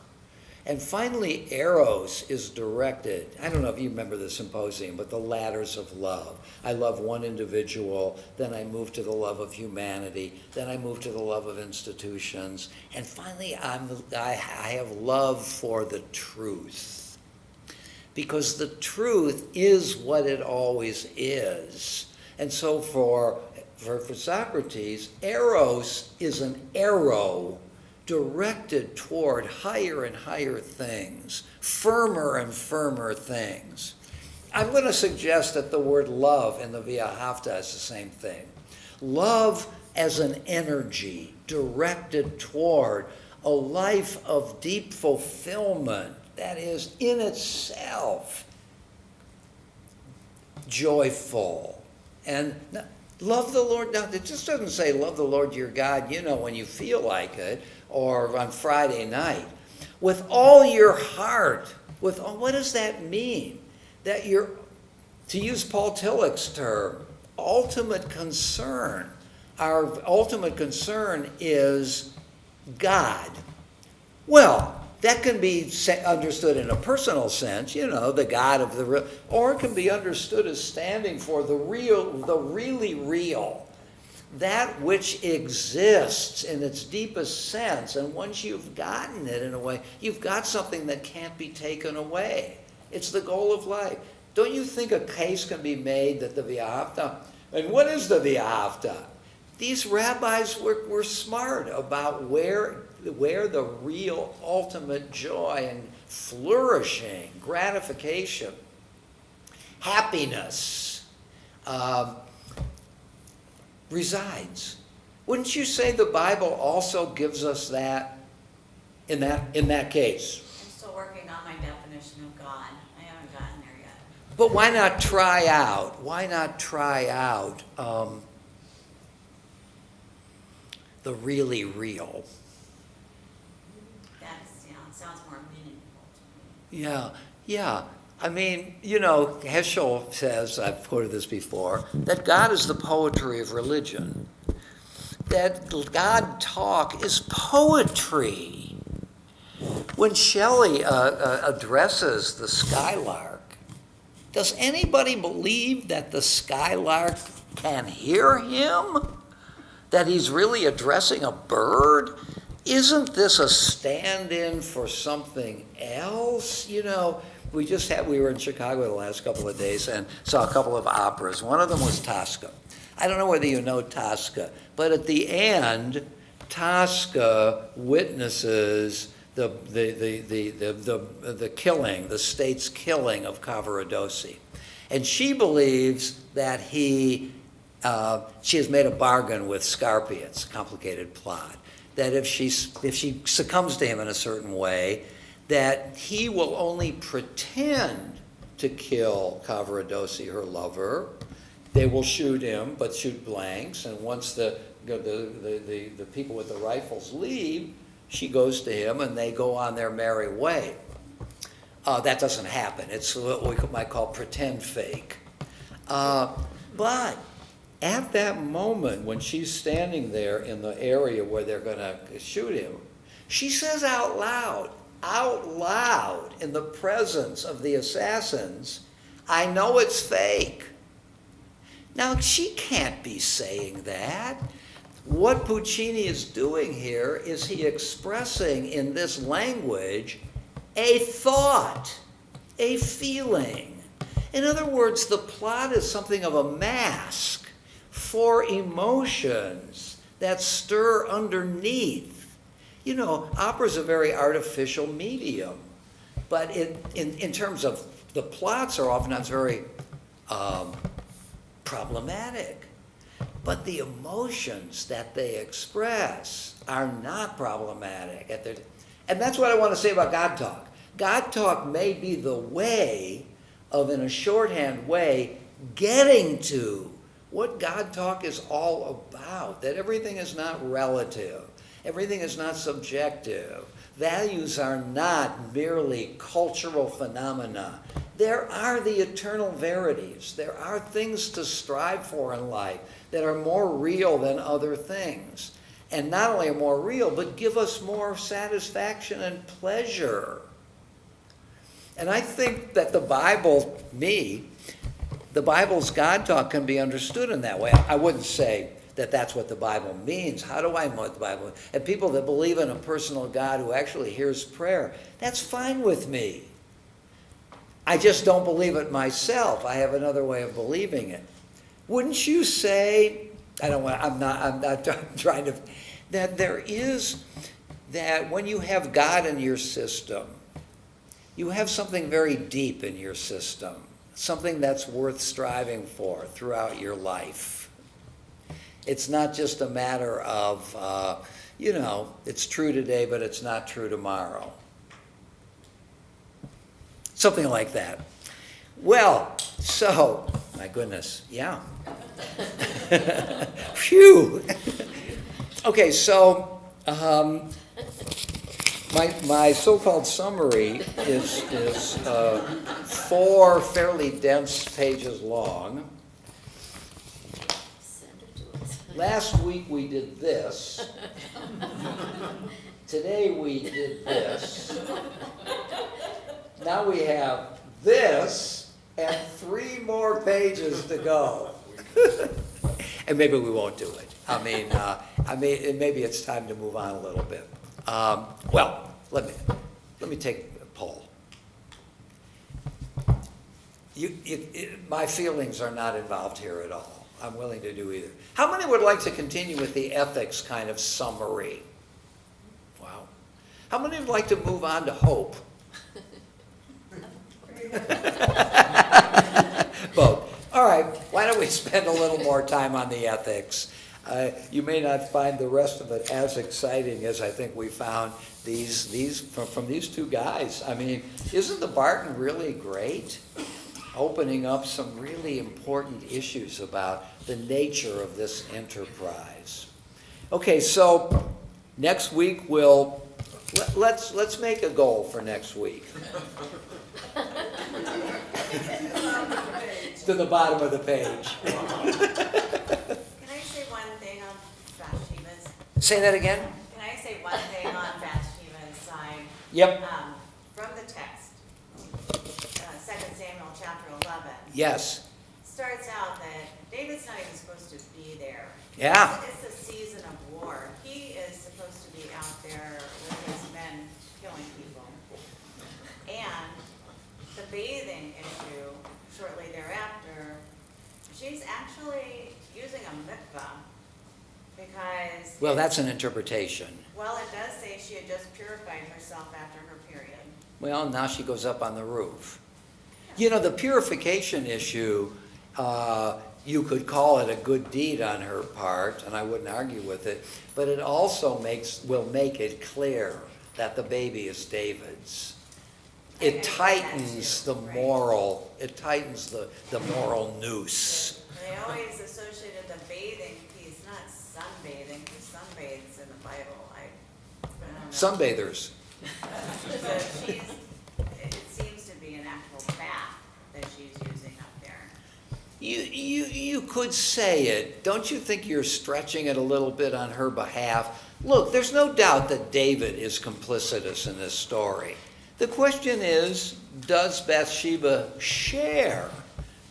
And finally, eros is directed, I don't know if you remember the symposium, but the ladders of love. I love one individual, then I move to the love of humanity, then I move to the love of institutions, and finally I have love for the truth. Because the truth is what it always is. And so for Socrates, eros is an arrow directed toward higher and higher things, firmer and firmer things. I'm going to suggest that the word love in the Via Hafta is the same thing. Love as an energy directed toward a life of deep fulfillment that is in itself joyful. And love the Lord. Now, it just doesn't say love the Lord your God, when you feel like it, or on Friday night. With all your heart. What does that mean? That you're, to use Paul Tillich's term, ultimate concern. Our ultimate concern is God. Well, that can be understood in a personal sense, the God of the real, or it can be understood as standing for the real, the really real, that which exists in its deepest sense. And once you've gotten it in a way, you've got something that can't be taken away. It's the goal of life. Don't you think a case can be made that the Via Hafta, and what is the Via Hafta? These rabbis were smart about where the real ultimate joy and flourishing, gratification, happiness resides. Wouldn't you say the Bible also gives us that? in that case. I'm still working on my definition of God. I haven't gotten there yet. But why not try out? The really real? That's, sounds more meaningful to me. Yeah. I mean, Heschel says, I've quoted this before, that God is the poetry of religion. That God talk is poetry. When Shelley addresses the skylark, does anybody believe that the skylark can hear him? That he's really addressing a bird? Isn't this a stand-in for something else? We were in Chicago the last couple of days and saw a couple of operas. One of them was Tosca. I don't know whether you know Tosca, but at the end, Tosca witnesses the killing, the state's killing of Cavaradossi. And she believes that she has made a bargain with Scarpi. It's a complicated plot. That if she succumbs to him in a certain way, that he will only pretend to kill Cavaradossi, her lover. They will shoot him, but shoot blanks. And once the people with the rifles leave, she goes to him, and they go on their merry way. That doesn't happen. It's what we might call pretend fake. But at that moment, when she's standing there in the area where they're going to shoot him, she says out loud, in the presence of the assassins, "I know it's fake." Now, she can't be saying that. What Puccini is doing here is he expressing in this language a thought, a feeling. In other words, the plot is something of a mask for emotions that stir underneath. Opera's a very artificial medium, but in terms of the plots are oftentimes very problematic. But the emotions that they express are not problematic. And that's what I want to say about God Talk. God Talk may be the way of, in a shorthand way, getting to what God Talk is all about, that everything is not relative, everything is not subjective, values are not merely cultural phenomena. There are the eternal verities. There are things to strive for in life that are more real than other things. And not only are more real, but give us more satisfaction and pleasure. And I think that the Bible's God Talk can be understood in that way. I wouldn't say that that's what the Bible means. How do I know what the Bible means? And people that believe in a personal God who actually hears prayer, that's fine with me. I just don't believe it myself. I have another way of believing it. Wouldn't you say, I'm not trying to, that when you have God in your system, you have something very deep in your system, something that's worth striving for throughout your life. It's not just a matter of, it's true today, but it's not true tomorrow. Something like that. Well, so, my goodness, yeah. Phew. Okay, so my so-called summary is 4 fairly dense pages long. Last week we did this. Today we did this. Now we have this and 3 more pages to go. And maybe we won't do it. Maybe it's time to move on a little bit. Well, let me take a poll. My feelings are not involved here at all. I'm willing to do either. How many would like to continue with the ethics kind of summary? Wow. How many would like to move on to hope? Both. All right, why don't we spend a little more time on the ethics? You may not find the rest of it as exciting as I think we found from these two guys. I mean, isn't the Barton really great? Opening up some really important issues about the nature of this enterprise. Okay, so next week let's make a goal for next week. To the bottom of the page. Can I say one thing on Bathsheba's? Say that again? Can I say one thing on Bathsheba's side? Yep. From the text, 2 Samuel chapter 11. Yes. Starts out that David's not even supposed to be there. Yeah. It's a season of war. He is supposed to be out there with his men killing people. And the bathing issue shortly thereafter, she's actually using a mikvah because... Well, that's an interpretation. Well, it does say she had just purified herself after her period. Well, now she goes up on the roof. You know, the purification issue, you could call it a good deed on her part, and I wouldn't argue with it, but it also will make it clear that the baby is David's. It tightens the moral, the moral noose. They always associated the bathing piece, not sunbathing, because sunbathes in the Bible, I don't know. Sunbathers. So it seems to be an actual bath that she's using up there. You could say it. Don't you think you're stretching it a little bit on her behalf? Look, there's no doubt that David is complicitous in this story. The question is, does Bathsheba share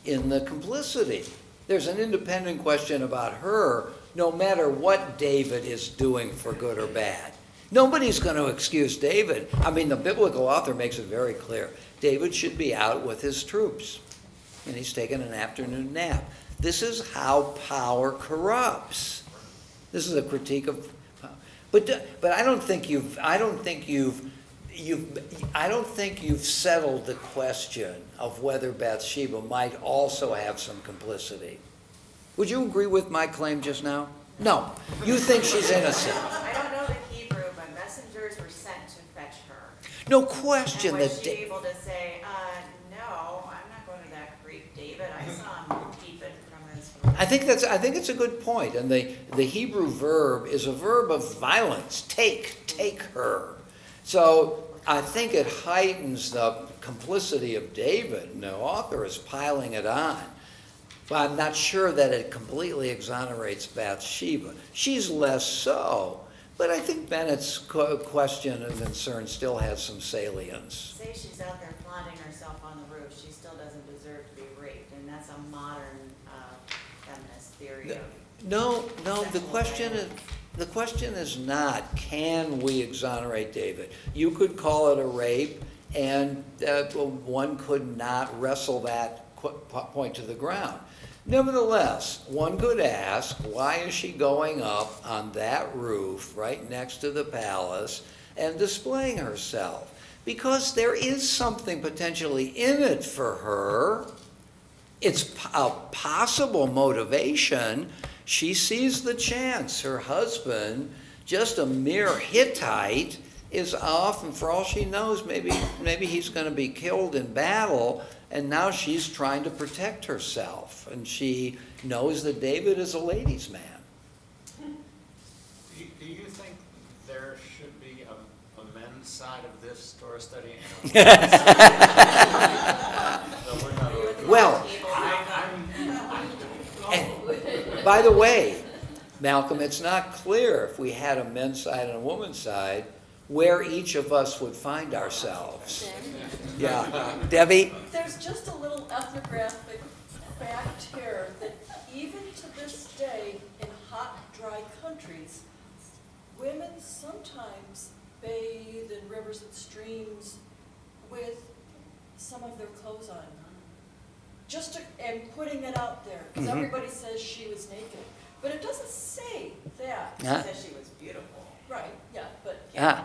in the complicity? There's an independent question about her, no matter what David is doing for good or bad. Nobody's going to excuse David. I mean, the biblical author makes it very clear. David should be out with his troops, and he's taking an afternoon nap. This is how power corrupts. This is a critique of power. But I don't think you've settled the question of whether Bathsheba might also have some complicity. Would you agree with my claim just now? No. You think she's innocent. I don't know the Hebrew, but messengers were sent to fetch her. No question And was that... she able to say, no, I'm not going to that creek, David. I saw him keep it from his... I think it's a good point. And the Hebrew verb is a verb of violence. Take her. So I think it heightens the complicity of David, and the author is piling it on. But I'm not sure that it completely exonerates Bathsheba. She's less so, but I think Bennett's question and concern still has some salience. Say she's out there flaunting herself on the roof, she still doesn't deserve to be raped, and that's a modern feminist theory of... No, the question is not, can we exonerate David? You could call it a rape, and one could not wrestle that point to the ground. Nevertheless, one could ask, why is she going up on that roof right next to the palace and displaying herself? Because there is something potentially in it for her. It's a possible motivation. She sees the chance. Her husband, just a mere Hittite, is off, and for all she knows, maybe he's going to be killed in battle, and now she's trying to protect herself, and she knows that David is a ladies' man. Do you think there should be a men's side of this Torah study? Well, and by the way, Malcolm, it's not clear if we had a men's side and a woman's side where each of us would find ourselves. Yeah. Debbie? There's just a little ethnographic fact here that even to this day in hot, dry countries, women sometimes bathe in rivers and streams with some of their clothes on. And putting it out there, because everybody says she was naked. But it doesn't say that. She said she was beautiful. Right, yeah, but That.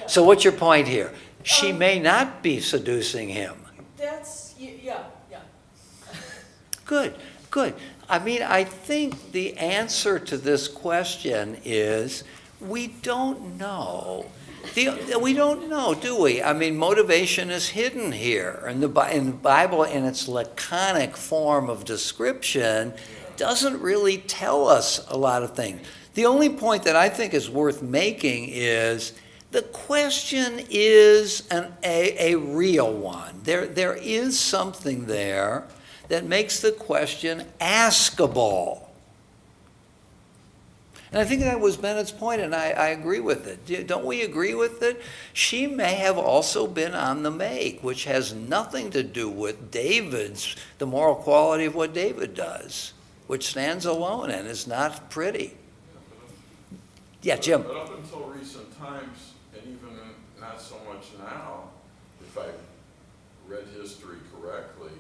So what's your point here? She may not be seducing him. that's, yeah. Good. I mean, I think the answer to this question is we don't know. We don't know, do we? I mean, motivation is hidden here. And in the Bible, in its laconic form of description, doesn't really tell us a lot of things. The only point that I think is worth making is the question is a real one. There is something there that makes the question askable. And I think that was Bennett's point, and I agree with it. Don't we agree with it? She may have also been on the make, which has nothing to do with the moral quality of what David does, which stands alone and is not pretty. Yeah, Jim. But up until recent times, and even not so much now, if I read history correctly,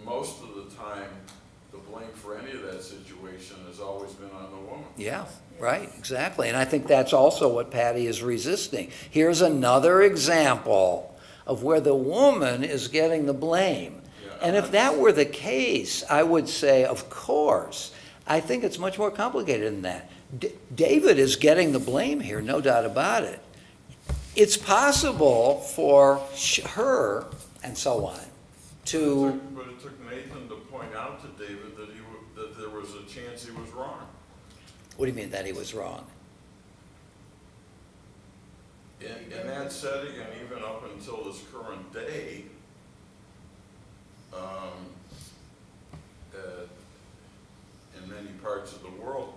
most of the time, the blame for any of that situation has always been on the woman. Yeah, right, exactly. And I think that's also what Patty is resisting. Here's another example of where the woman is getting the blame. Yeah. And if that were the case, I would say, of course. I think it's much more complicated than that. David is getting the blame here, no doubt about it. It's possible for her, and so on, to... But it took Nathan to point out to David that there was a chance he was wrong. What do you mean that he was wrong? In that setting, and even up until this current day, in many parts of the world,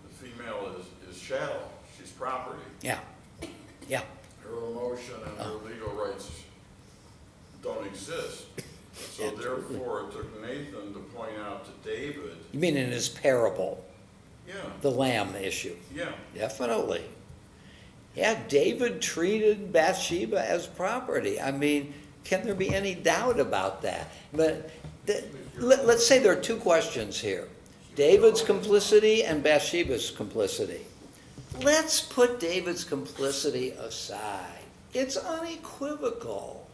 the female is chattel. She's property. Yeah, yeah. Her emotion and her legal rights don't exist. So therefore, it took Nathan to point out to David. You mean in his parable, Yeah, the lamb issue? yeah. Definitely. Yeah, David treated Bathsheba as property. I mean, can there be any doubt about that? But let's say there are two questions here. David's complicity and Bathsheba's complicity. Let's put David's complicity aside. It's unequivocal.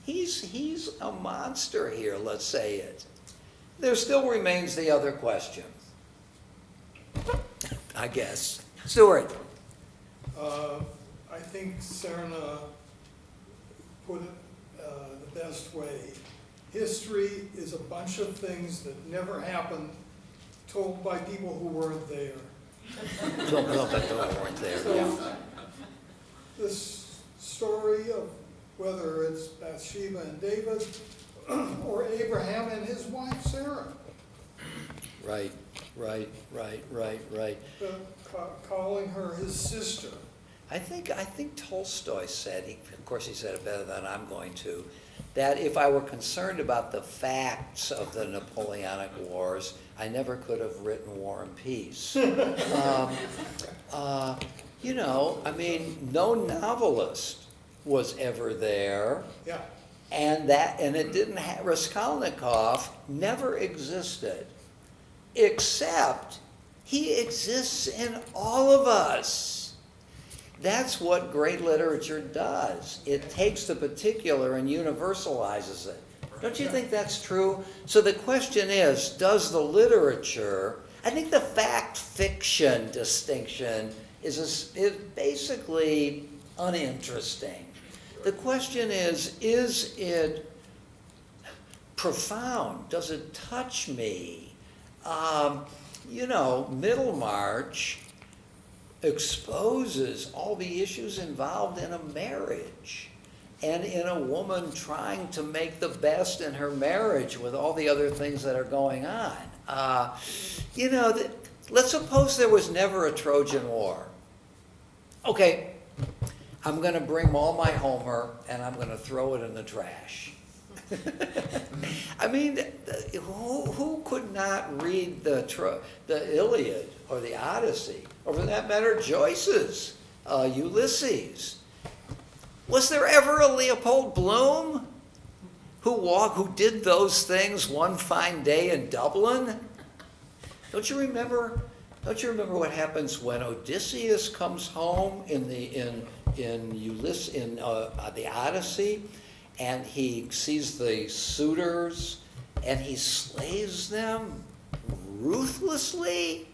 He's a monster here, let's say it. There still remains the other question, I guess. Stuart. I think Serna put it the best way. History is a bunch of things that never happened, told by people who weren't there. Don't bet they weren't there, yeah. This story of whether it's Bathsheba and David or Abraham and his wife Sarah. Right. Calling her his sister. I think Tolstoy said, of course he said it better than I'm going to, that if I were concerned about the facts of the Napoleonic Wars, I never could have written War and Peace. I mean, no novelist was ever there. Yeah. And it didn't have, Raskolnikov never existed, except he exists in all of us. That's what great literature does. It takes the particular and universalizes it. Don't you think that's true? So the question is, does the literature, I think the fact-fiction distinction is basically uninteresting. The question is it profound? Does it touch me? Middlemarch exposes all the issues involved in a marriage and in a woman trying to make the best in her marriage with all the other things that are going on. Let's suppose there was never a Trojan War. Okay, I'm going to bring all my Homer and I'm going to throw it in the trash. I mean, who could not read the Iliad or the Odyssey, or for that matter, Joyce's Ulysses? Was there ever a Leopold Bloom who did those things one fine day in Dublin? Don't you remember what happens when Odysseus comes home in the Odyssey? And he sees the suitors, and he slays them ruthlessly?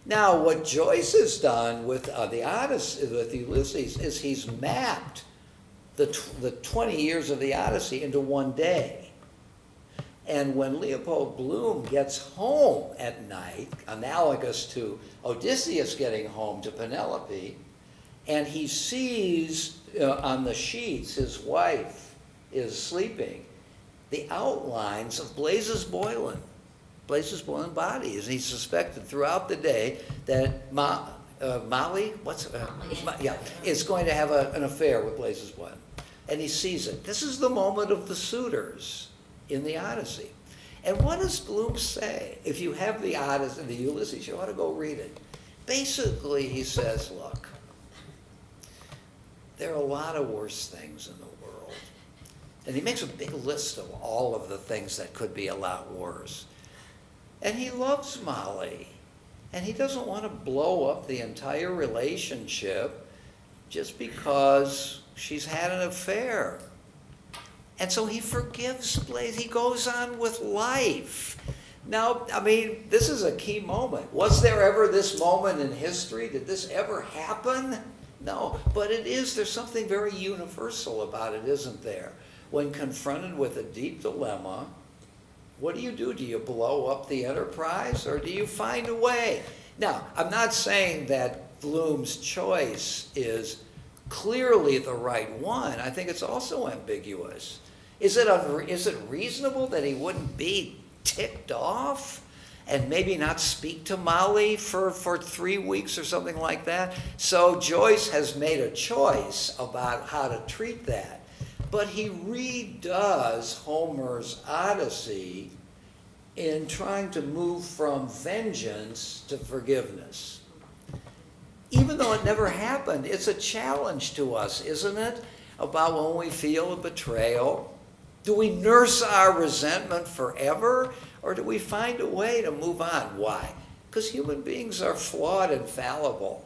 Now, what Joyce has done with the Odyssey, with Ulysses, is he's mapped the 20 years of the Odyssey into one day. And when Leopold Bloom gets home at night, analogous to Odysseus getting home to Penelope, and he sees on the sheets his wife is sleeping, the outlines of Blazes Boylan bodies. He suspected throughout the day that Molly, is going to have an affair with Blazes Boylan. And he sees it. This is the moment of the suitors in the Odyssey. And what does Bloom say? If you have the Odyssey, the Ulysses, you ought to go read it. Basically, he says, look, there are a lot of worse things in the world. And he makes a big list of all of the things that could be a lot worse. And he loves Molly. And he doesn't want to blow up the entire relationship just because she's had an affair. And so he forgives Blaze. He goes on with life. Now, I mean, this is a key moment. Was there ever this moment in history? Did this ever happen? No, but it is. There's something very universal about it, isn't there? When confronted with a deep dilemma, what do? Do you blow up the enterprise, or do you find a way? Now, I'm not saying that Bloom's choice is clearly the right one. I think it's also ambiguous. Is it reasonable that he wouldn't be ticked off and maybe not speak to Molly for 3 weeks or something like that? So Joyce has made a choice about how to treat that. But he redoes Homer's Odyssey in trying to move from vengeance to forgiveness. Even though it never happened, it's a challenge to us, isn't it? About when we feel a betrayal. Do we nurse our resentment forever, or do we find a way to move on? Why? Because human beings are flawed and fallible.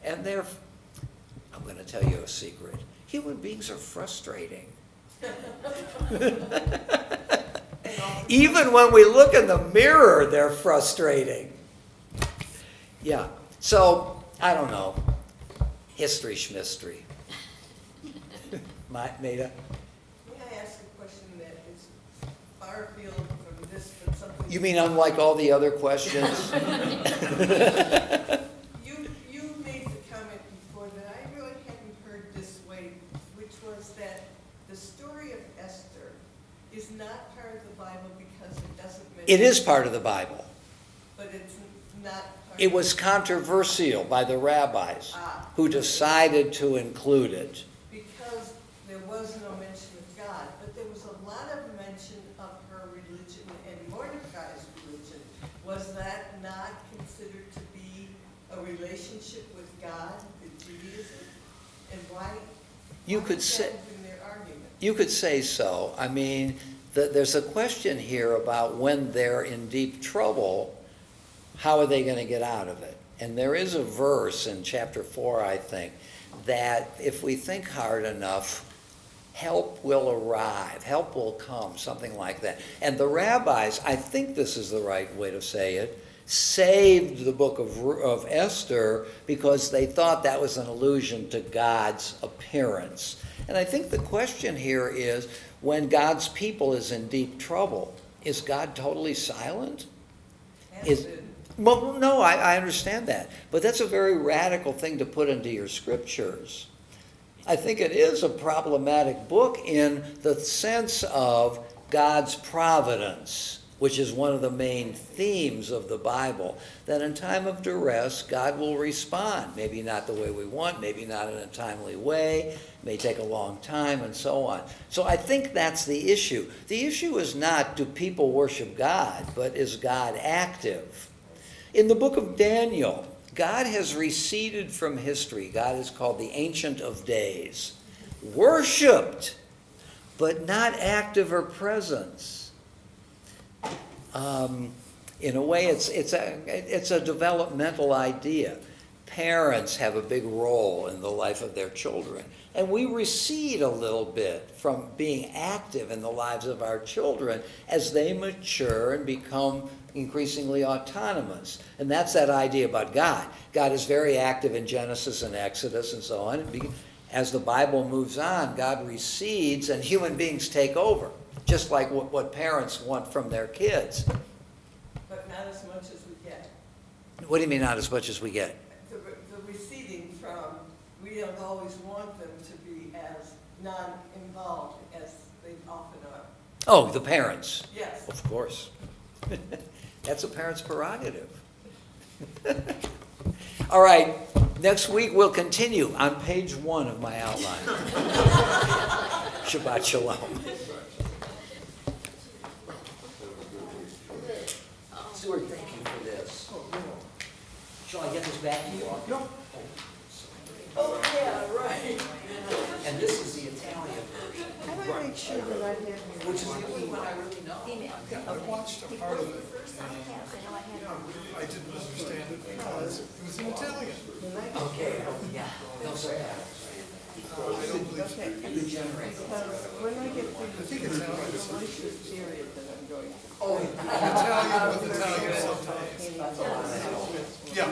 And I'm going to tell you a secret. Human beings are frustrating. Even when we look in the mirror, they're frustrating. Yeah. So, I don't know. History schmistery. Maida? May I ask a question that is far afield from this, but something... You mean unlike all the other questions? You made the comment before that I really hadn't heard this way, which was that the story of Esther is not part of the Bible because it doesn't mention... It is part of the Bible. But it's not part It was controversial by the rabbis who decided to include it. because there was no mention of God, but there was a lot of mention of her religion and Mordecai's religion. Was that not considered to be a relationship with God, with Judaism? And why You could is say, that in their argument? you could say so. I mean, there's a question here about when they're in deep trouble, how are they going to get out of it? And there is a verse in chapter 4, I think, that if we think hard enough, help will arrive, help will come, something like that. And the rabbis, I think this is the right way to say it, saved the book of Esther because they thought that was an allusion to God's appearance. And I think the question here is, when God's people is in deep trouble, is God totally silent? Well, no, I understand that. But that's a very radical thing to put into your scriptures. I think it is a problematic book in the sense of God's providence, which is one of the main themes of the Bible, that in time of duress, God will respond. Maybe not the way we want, maybe not in a timely way, may take a long time, and so on. So I think that's the issue. The issue is not, do people worship God, but is God active? In the book of Daniel, God has receded from history. God is called the Ancient of Days. Worshipped, but not active or presence. In a way, it's a developmental idea. Parents have a big role in the life of their children. And we recede a little bit from being active in the lives of our children as they mature and become increasingly autonomous. And that's that idea about God. God is very active in Genesis and Exodus and so on. As the Bible moves on, God recedes and human beings take over, just like what parents want from their kids. But not as much as we get. What do you mean not as much as we get? The receding from, we don't always want them to be as non-involved as they often are. Oh, the parents. Yes. Of course. That's a parent's prerogative. All right, next week we'll continue on page 1 of my outline. Shabbat Shalom. Stuart, thank you for this. Shall I get this back to you? No. Oh, yeah, right. And this is the Italian version, I want to make sure that I have which is the only one I really know. I watched a part of it, I know I had. I didn't understand it because it was in Italian. Okay, yeah, no, sorry. I don't believe, Okay, You generate. because when I get I through think the Italian is, delicious period that I'm going to. Oh, Italian with Italian sometimes. Yeah.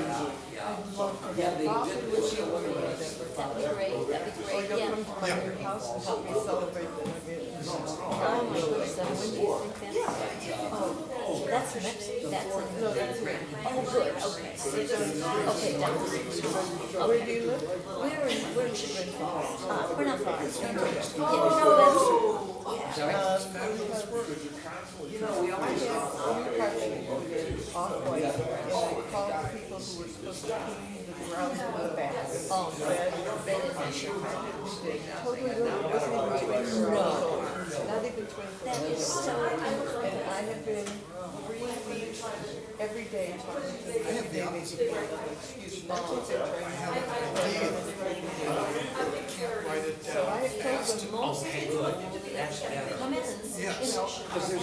Yeah, they Coffee did. with you, or whatever. That'd be great, that'd be Or great, you'll yeah. come to my house and help me celebrate that I'm in. Oh my goodness, when do you think that's? Oh, that's Mexico, that's in. No, that's right. Oh, good, okay. Okay, done. Where do you live? We're in Chagrin Falls. We're not far. Yeah, no, that's, Sorry? You know, we always have new carpet off-white, and I called the people who were supposed to clean the grounds of the bath. Oh, no. Totally ruined, wasn't even 24 hours old, not even 24 That hours is old. so, And I have been 3 weeks every day talking to them. I have the opposite problem. Excuse me, not teacher training. I can't write it So I down have told fast. them, most Okay, good. That's better. come in, you Yes. know. Because there's